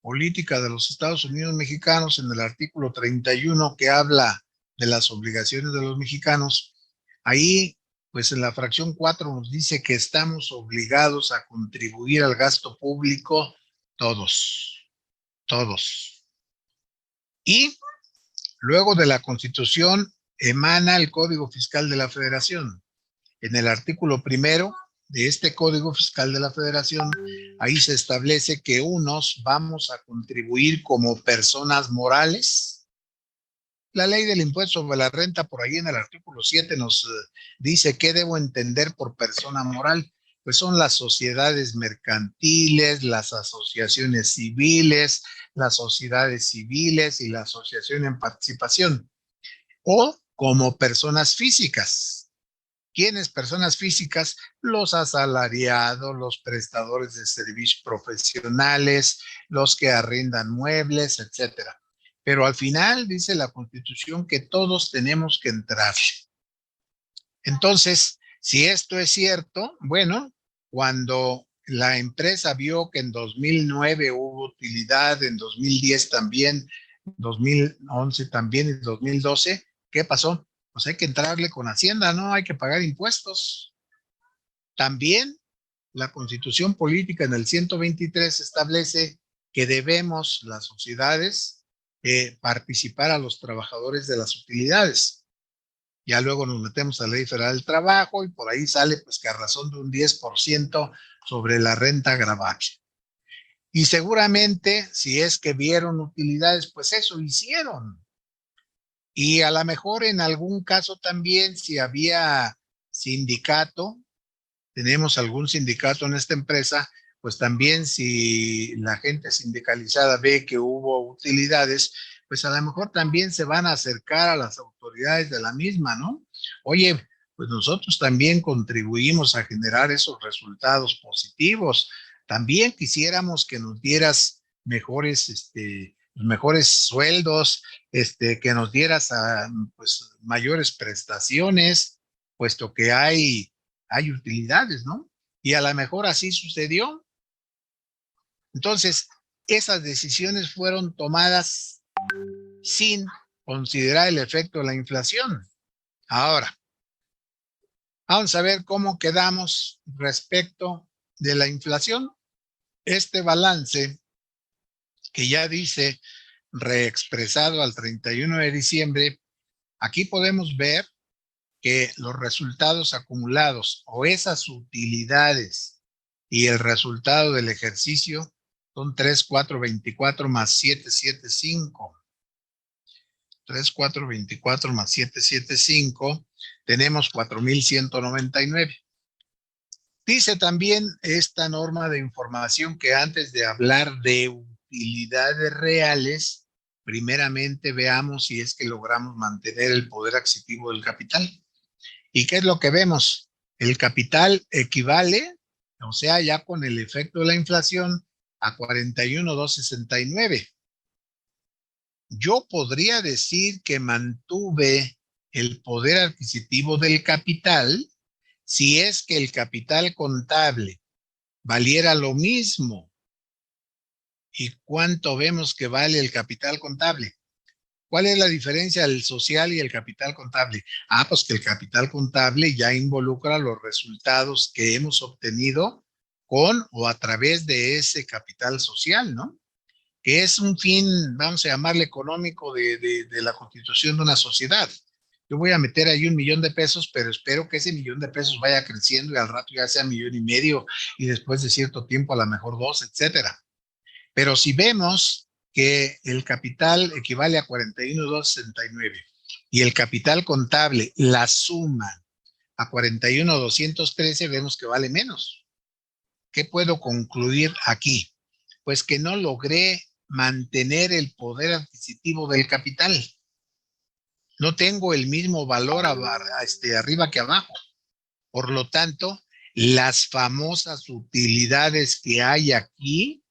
Política de los Estados Unidos Mexicanos, en el artículo 31 que habla de las obligaciones de los mexicanos, ahí pues en la fracción 4 nos dice que estamos obligados a contribuir al gasto público todos. Y luego de la Constitución emana el Código Fiscal de la Federación. En el artículo 1 de este Código Fiscal de la Federación, ahí se establece que unos vamos a contribuir como personas morales. La ley del impuesto sobre la renta, por ahí en el artículo 7 nos dice qué debo entender por persona moral. Pues son las sociedades mercantiles, las asociaciones civiles, las sociedades civiles y la asociación en participación. O como personas físicas. ¿Quiénes personas físicas? Los asalariados, los prestadores de servicios profesionales, los que arrendan muebles, etcétera. Pero al final dice la Constitución que todos tenemos que entrar. Entonces, si esto es cierto, bueno, cuando la empresa vio que en 2009 hubo utilidad, en 2010 también, 2011 también y 2012, ¿qué pasó? Pues hay que entrarle con Hacienda, ¿no? Hay que pagar impuestos. También la Constitución Política en el 123 establece que debemos, las sociedades, participar a los trabajadores de las utilidades. Ya luego nos metemos a la Ley Federal del Trabajo y por ahí sale pues que a razón de un 10% sobre la renta gravable. Y seguramente si es que vieron utilidades, pues eso hicieron. Y a lo mejor en algún caso también, si había sindicato, tenemos algún sindicato en esta empresa, pues también si la gente sindicalizada ve que hubo utilidades, pues a lo mejor también se van a acercar a las autoridades de la misma, ¿no? Oye, pues nosotros también contribuimos a generar esos resultados positivos. También quisiéramos que nos dieras mejores, mejores sueldos, que nos dieras pues mayores prestaciones, puesto que hay utilidades, ¿no? Y a lo mejor así sucedió. Entonces, esas decisiones fueron tomadas sin considerar el efecto de la inflación. Ahora, vamos a ver cómo quedamos respecto de la inflación. Este balance que ya dice reexpresado al 31 de diciembre, aquí podemos ver que los resultados acumulados o esas utilidades y el resultado del ejercicio son 3,424 más 775. 3,424 más 775, tenemos 4,199. Dice también esta norma de información que antes de hablar de utilidades reales, primeramente veamos si es que logramos mantener el poder adquisitivo del capital. ¿Y qué es lo que vemos? El capital equivale, o sea, ya con el efecto de la inflación, a 41,269. Yo podría decir que mantuve el poder adquisitivo del capital si es que el capital contable valiera lo mismo. ¿Y cuánto vemos que vale el capital contable? ¿Cuál es la diferencia del social y el capital contable? Pues que el capital contable ya involucra los resultados que hemos obtenido con o a través de ese capital social, ¿no? Que es un fin, vamos a llamarle económico de la constitución de una sociedad. Yo voy a meter ahí 1,000,000 de pesos, pero espero que ese 1,000,000 de pesos vaya creciendo y al rato ya sea 1,500,000 y después de cierto tiempo a lo mejor 2, etcétera. Pero si vemos que el capital equivale a 41,269, y el capital contable la suma a 41,213, vemos que vale menos. ¿Qué puedo concluir aquí? Pues que no logré mantener el poder adquisitivo del capital. No tengo el mismo valor arriba que abajo. Por lo tanto, las famosas utilidades que hay aquí,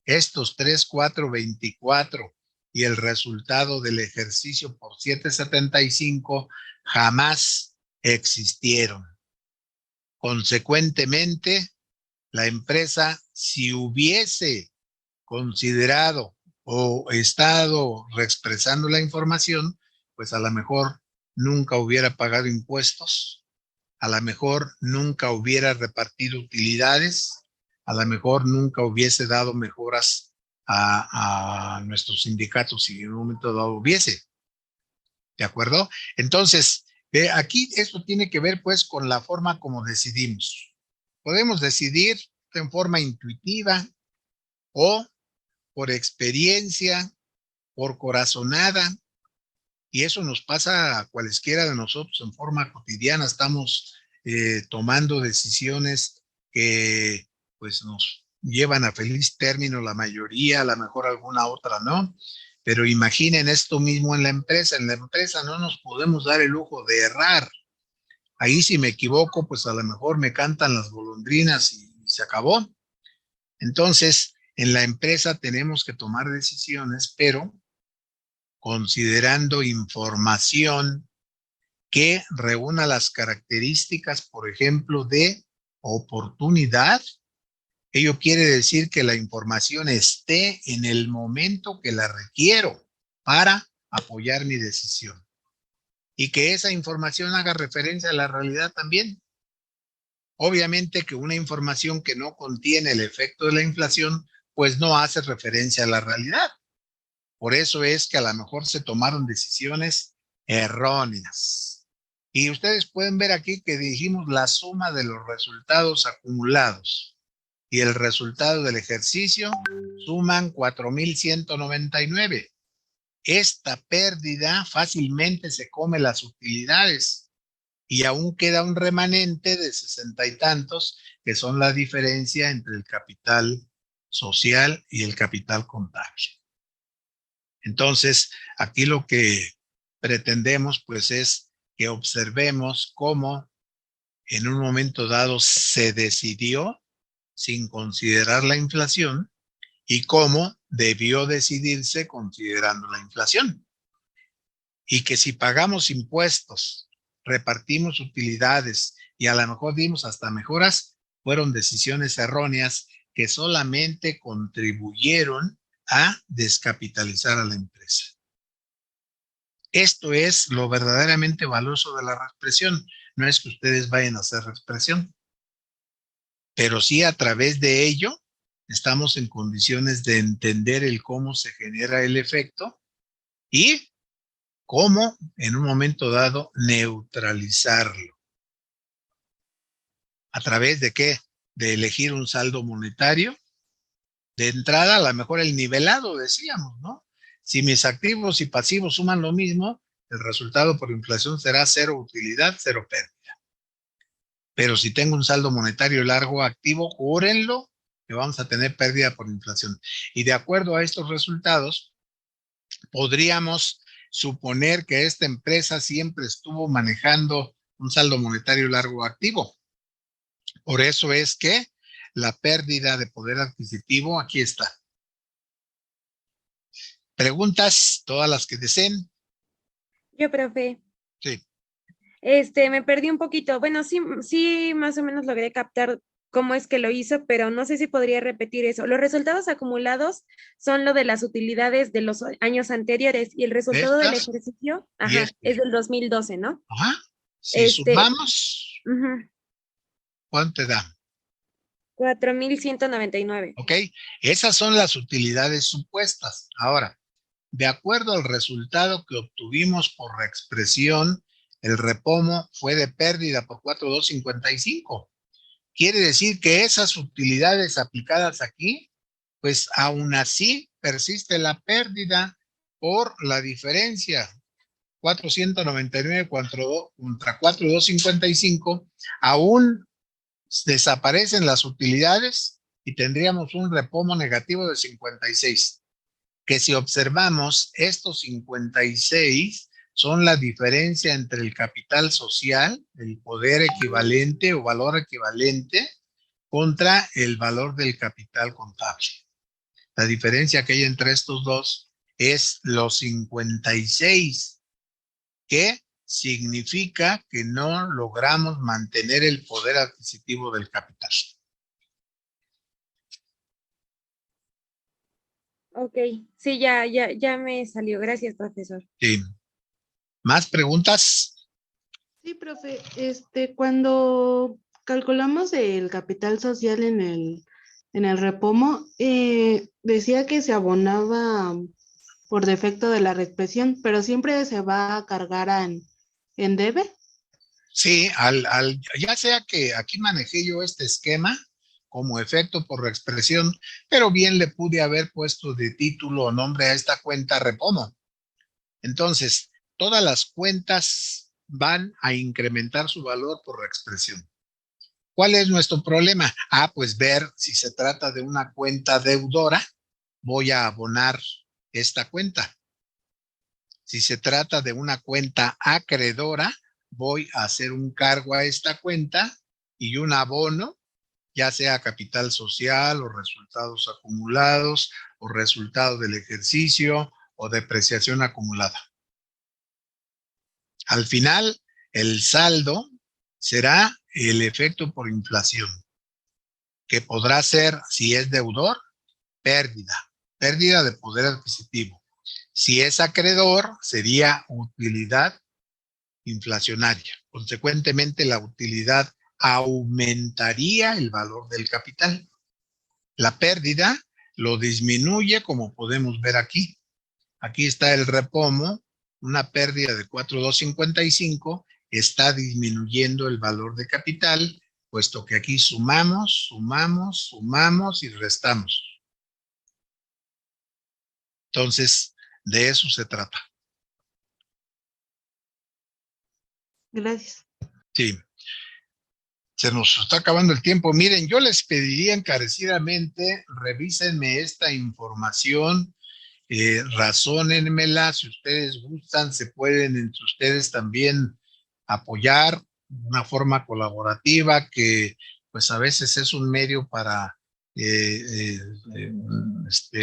estos 3,424 y el resultado del ejercicio por 7,75 jamás existieron. Consecuentemente, la empresa, si hubiese considerado o estado reexpresando la información, pues a lo mejor nunca hubiera pagado impuestos, a lo mejor nunca hubiera repartido utilidades, a lo mejor nunca hubiese dado mejoras a nuestros sindicatos si en un momento dado hubiese. ¿De acuerdo? Entonces, aquí esto tiene que ver pues con la forma como decidimos. Podemos decidir en forma intuitiva o por experiencia, por corazonada, y eso nos pasa a cualesquiera de nosotros en forma cotidiana. Estamos tomando decisiones que pues nos llevan a feliz término la mayoría, a lo mejor alguna otra no, pero imaginen esto mismo en la empresa. En la empresa no nos podemos dar el lujo de errar. Ahí si me equivoco, pues a lo mejor me cantan las golondrinas y se acabó. Entonces, en la empresa tenemos que tomar decisiones, pero considerando información que reúna las características, por ejemplo, de oportunidad. Ello quiere decir que la información esté en el momento que la requiero para apoyar mi decisión. Y que esa información haga referencia a la realidad también. Obviamente que una información que no contiene el efecto de la inflación, pues no hace referencia a la realidad. Por eso es que a lo mejor se tomaron decisiones erróneas. Y ustedes pueden ver aquí que dijimos la suma de los resultados acumulados y el resultado del ejercicio suman 4,199. Esta pérdida fácilmente se come las utilidades y aún queda un remanente de 60 y tantos, que son la diferencia entre el capital social y el capital contable. Entonces, aquí lo que pretendemos pues es que observemos cómo en un momento dado se decidió sin considerar la inflación y cómo debió decidirse considerando la inflación. Y que si pagamos impuestos, repartimos utilidades y a lo mejor dimos hasta mejoras, fueron decisiones erróneas que solamente contribuyeron a descapitalizar a la empresa. Esto es lo verdaderamente valioso de la reexpresión. No es que ustedes vayan a hacer reexpresión, pero sí a través de ello estamos en condiciones de entender el cómo se genera el efecto y cómo en un momento dado neutralizarlo. ¿A través de qué? De elegir un saldo monetario. De entrada, a lo mejor el nivelado, decíamos, ¿no? Si mis activos y pasivos suman lo mismo, el resultado por inflación será cero utilidad, cero pérdida. Pero si tengo un saldo monetario largo activo, júrenlo que vamos a tener pérdida por inflación. Y de acuerdo a estos resultados, podríamos suponer que esta empresa siempre estuvo manejando un saldo monetario largo activo. Por eso es que la pérdida de poder adquisitivo aquí está. ¿Preguntas? Todas las que deseen. Yo, profe. Sí. Me perdí un poquito. Bueno, sí, más o menos logré captar cómo es que lo hizo, pero no sé si podría repetir eso. Los resultados acumulados son lo de las utilidades de los años anteriores y el resultado del ejercicio es del 2012, ¿no? Ajá. Si sumamos, ¿cuánto te da? 4,199. Ok, esas son las utilidades supuestas. Ahora, de acuerdo al resultado que obtuvimos por reexpresión, el repomo fue de pérdida por 4,255. Quiere decir que esas utilidades aplicadas aquí, pues aún así persiste la pérdida por la diferencia. 499 contra 4255, aún desaparecen las utilidades y tendríamos un repomo negativo de 56, que si observamos estos 56 son la diferencia entre el capital social, el poder equivalente o valor equivalente, contra el valor del capital contable. La diferencia que hay entre estos dos es los 56, que significa que no logramos mantener el poder adquisitivo del capital. Ok, sí, ya me salió. Gracias, profesor. Sí. ¿Más preguntas? Sí, profe, cuando calculamos el capital social en el repomo, decía que se abonaba por defecto de la reexpresión, pero siempre se va a cargar en debe. Sí, ya sea que aquí manejé yo este esquema como efecto por reexpresión, pero bien le pude haber puesto de título o nombre a esta cuenta repomo. Entonces, todas las cuentas van a incrementar su valor por reexpresión. ¿Cuál es nuestro problema? Pues ver si se trata de una cuenta deudora, voy a abonar esta cuenta. Si se trata de una cuenta acreedora, voy a hacer un cargo a esta cuenta y un abono, ya sea capital social o resultados acumulados o resultado del ejercicio o depreciación acumulada. Al final, el saldo será el efecto por inflación, que podrá ser, si es deudor, pérdida de poder adquisitivo. Si es acreedor, sería utilidad inflacionaria. Consecuentemente, la utilidad aumentaría el valor del capital. La pérdida lo disminuye, como podemos ver aquí. Aquí está el repomo, una pérdida de 4,255, está disminuyendo el valor de capital, puesto que aquí sumamos y restamos. Entonces, de eso se trata. Gracias. Sí. Se nos está acabando el tiempo. Miren, yo les pediría encarecidamente, revísenme esta información, razónenmela, si ustedes gustan, se pueden entre ustedes también apoyar de una forma colaborativa, que pues a veces es un medio para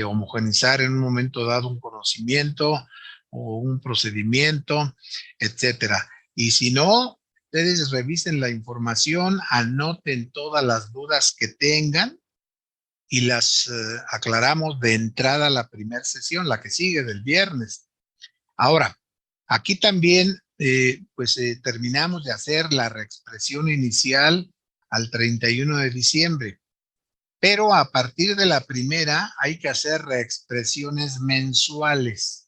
homogeneizar en un momento dado un conocimiento o un procedimiento, etcétera. Y si no, ustedes revisen la información, anoten todas las dudas que tengan y las aclaramos de entrada a la primera sesión, la que sigue del viernes. Ahora, aquí también terminamos de hacer la reexpresión inicial al 31 de diciembre, pero a partir de la primera hay que hacer reexpresiones mensuales.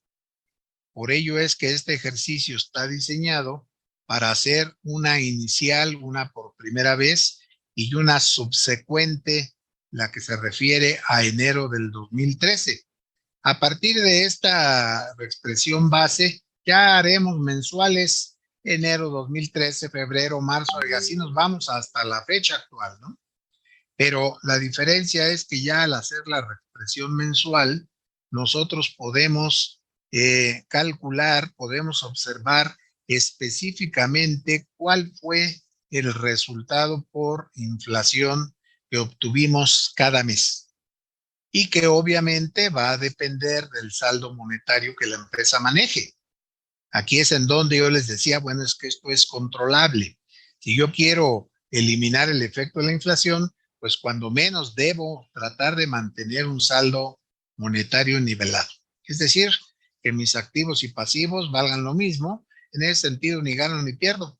Por ello es que este ejercicio está diseñado para hacer una inicial, una por primera vez, y una subsecuente, la que se refiere a enero del 2013. A partir de esta expresión base, ya haremos mensuales enero 2013, febrero, marzo, y así nos vamos hasta la fecha actual, ¿no? Pero la diferencia es que ya al hacer la expresión mensual, nosotros podemos calcular, podemos observar específicamente cuál fue el resultado por inflación que obtuvimos cada mes y que obviamente va a depender del saldo monetario que la empresa maneje. Aquí es en donde yo les decía, bueno, es que esto es controlable. Si yo quiero eliminar el efecto de la inflación, pues cuando menos debo tratar de mantener un saldo monetario nivelado. Es decir, que mis activos y pasivos valgan lo mismo. En ese sentido, ni gano ni pierdo.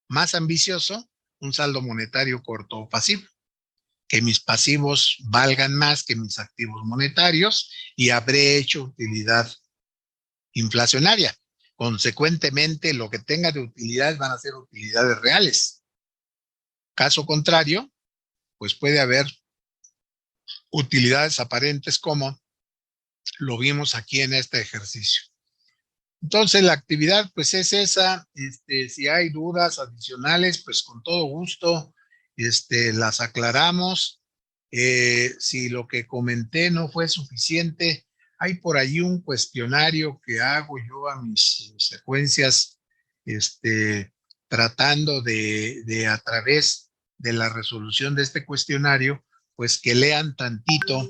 Más ambicioso, un saldo monetario corto o pasivo. Que mis pasivos valgan más que mis activos monetarios y habré hecho utilidad inflacionaria. Consecuentemente, lo que tenga de utilidades van a ser utilidades reales. Caso contrario, pues puede haber utilidades aparentes como lo vimos aquí en este ejercicio. Entonces, la actividad, pues, es esa. Si hay dudas adicionales, pues, con todo gusto, las aclaramos. Si lo que comenté no fue suficiente, hay por ahí un cuestionario que hago yo a mis secuencias, tratando de a través de la resolución de este cuestionario, pues que lean tantito,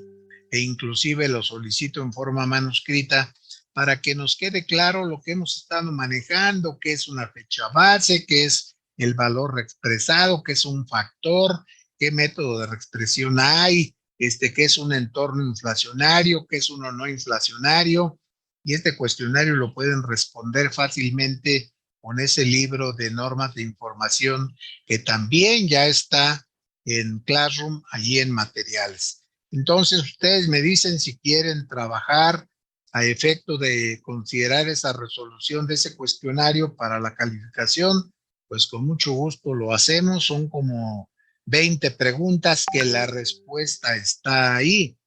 e inclusive lo solicito en forma manuscrita, para que nos quede claro lo que hemos estado manejando, qué es una fecha base, qué es el valor reexpresado, qué es un factor, qué método de reexpresión hay, qué es un entorno inflacionario, qué es uno no inflacionario. Y este cuestionario lo pueden responder fácilmente con ese libro de normas de información que también ya está en Classroom, allí en materiales. Entonces, ustedes me dicen si quieren trabajar a efecto de considerar esa resolución de ese cuestionario para la calificación, pues con mucho gusto lo hacemos. Son como 20 preguntas que la respuesta está ahí.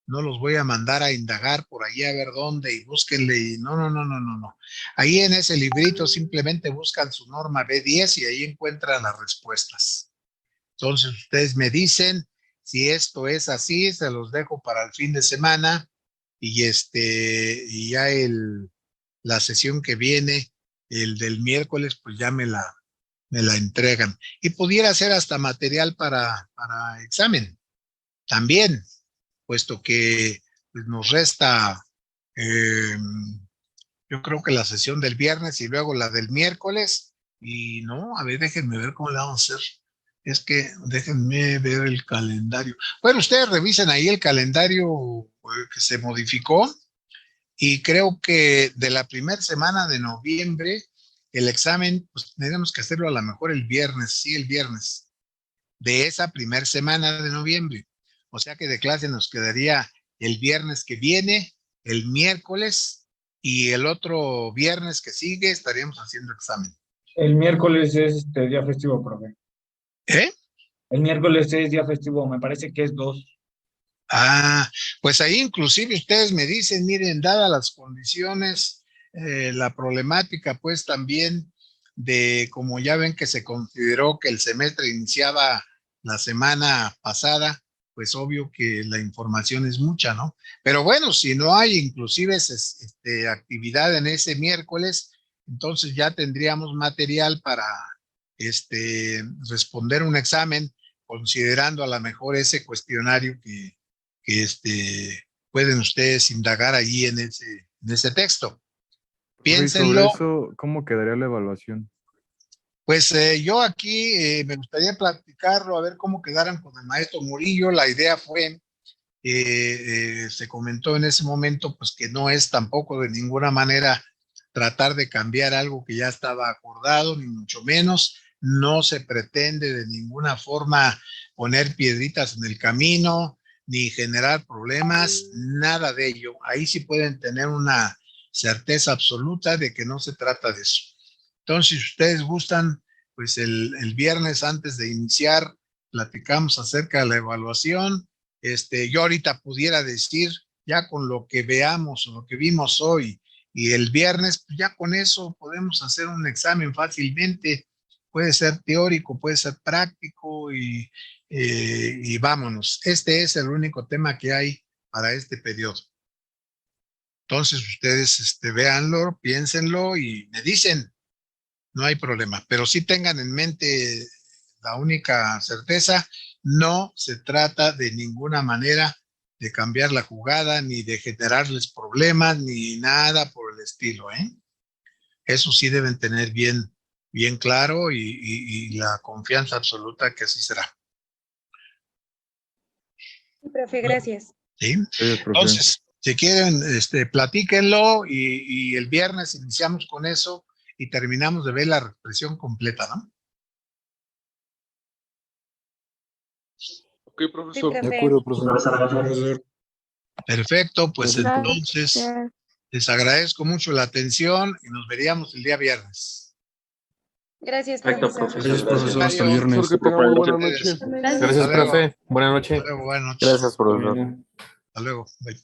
No los voy a mandar a indagar por ahí a ver dónde y búsquenle y no. Ahí en ese librito simplemente buscan su norma B10 y ahí encuentran las respuestas. Entonces ustedes me dicen si esto es así, se los dejo para el fin de semana y y ya la sesión que viene, el del miércoles, pues ya me la entregan. Y pudiera ser hasta material para examen también, puesto que pues, nos resta, yo creo que la sesión del viernes y luego la del miércoles. Y no, a ver, déjenme ver cómo le vamos a hacer. Es que déjenme ver el calendario. Bueno, ustedes revisen ahí el calendario que se modificó y creo que de la primera semana de noviembre el examen, pues tenemos que hacerlo a lo mejor el viernes, sí, el viernes de esa primera semana de noviembre. O sea que de clase nos quedaría el viernes que viene, el miércoles y el otro viernes que sigue estaríamos haciendo examen. El miércoles es día festivo, profe. ¿Eh? El miércoles es día festivo, me parece que es 2. Ah, pues ahí inclusive ustedes me dicen, miren, dadas las condiciones, la problemática pues también de, como ya ven que se consideró que el semestre iniciaba la semana pasada, pues obvio que la información es mucha, ¿no? Pero bueno, si no hay inclusive actividad en ese miércoles, entonces ya tendríamos material para responder un examen, considerando a lo mejor ese cuestionario que pueden ustedes indagar allí en ese texto. Piénsenlo. Y sobre eso, ¿cómo quedaría la evaluación? Pues yo aquí me gustaría platicarlo, a ver cómo quedaran con el maestro Murillo. La idea fue, se comentó en ese momento, pues que no es tampoco de ninguna manera tratar de cambiar algo que ya estaba acordado, ni mucho menos. No se pretende de ninguna forma poner piedritas en el camino, ni generar problemas, nada de ello. Ahí sí pueden tener una certeza absoluta de que no se trata de eso. Entonces, si ustedes gustan, pues el viernes antes de iniciar, platicamos acerca de la evaluación. Yo ahorita pudiera decir, ya con lo que veamos o lo que vimos hoy y el viernes, pues ya con eso podemos hacer un examen fácilmente. Puede ser teórico, puede ser práctico y vámonos. Este es el único tema que hay para este periodo. Entonces ustedes véanlo, piénsenlo y me dicen, no hay problema. Pero sí tengan en mente la única certeza, no se trata de ninguna manera de cambiar la jugada, ni de generarles problemas, ni nada por el estilo, ¿eh? Eso sí deben tener bien claro y la confianza absoluta que así será. Profe, gracias. ¿Sí? Entonces, si quieren, platíquenlo y el viernes iniciamos con eso y terminamos de ver la expresión completa, ¿no? Ok, profesor. Sí, profe. De acuerdo, profesor. Perfecto, pues entonces les agradezco mucho la atención y nos veríamos el día viernes. Gracias, Perfecto, profesor. profesor. Profesor, hasta el viernes. Profesor, que tenga muy buena noche. Gracias. Gracias, profe. Buenas noches. Buenas noches. Gracias, profesor. Hasta luego. Bye.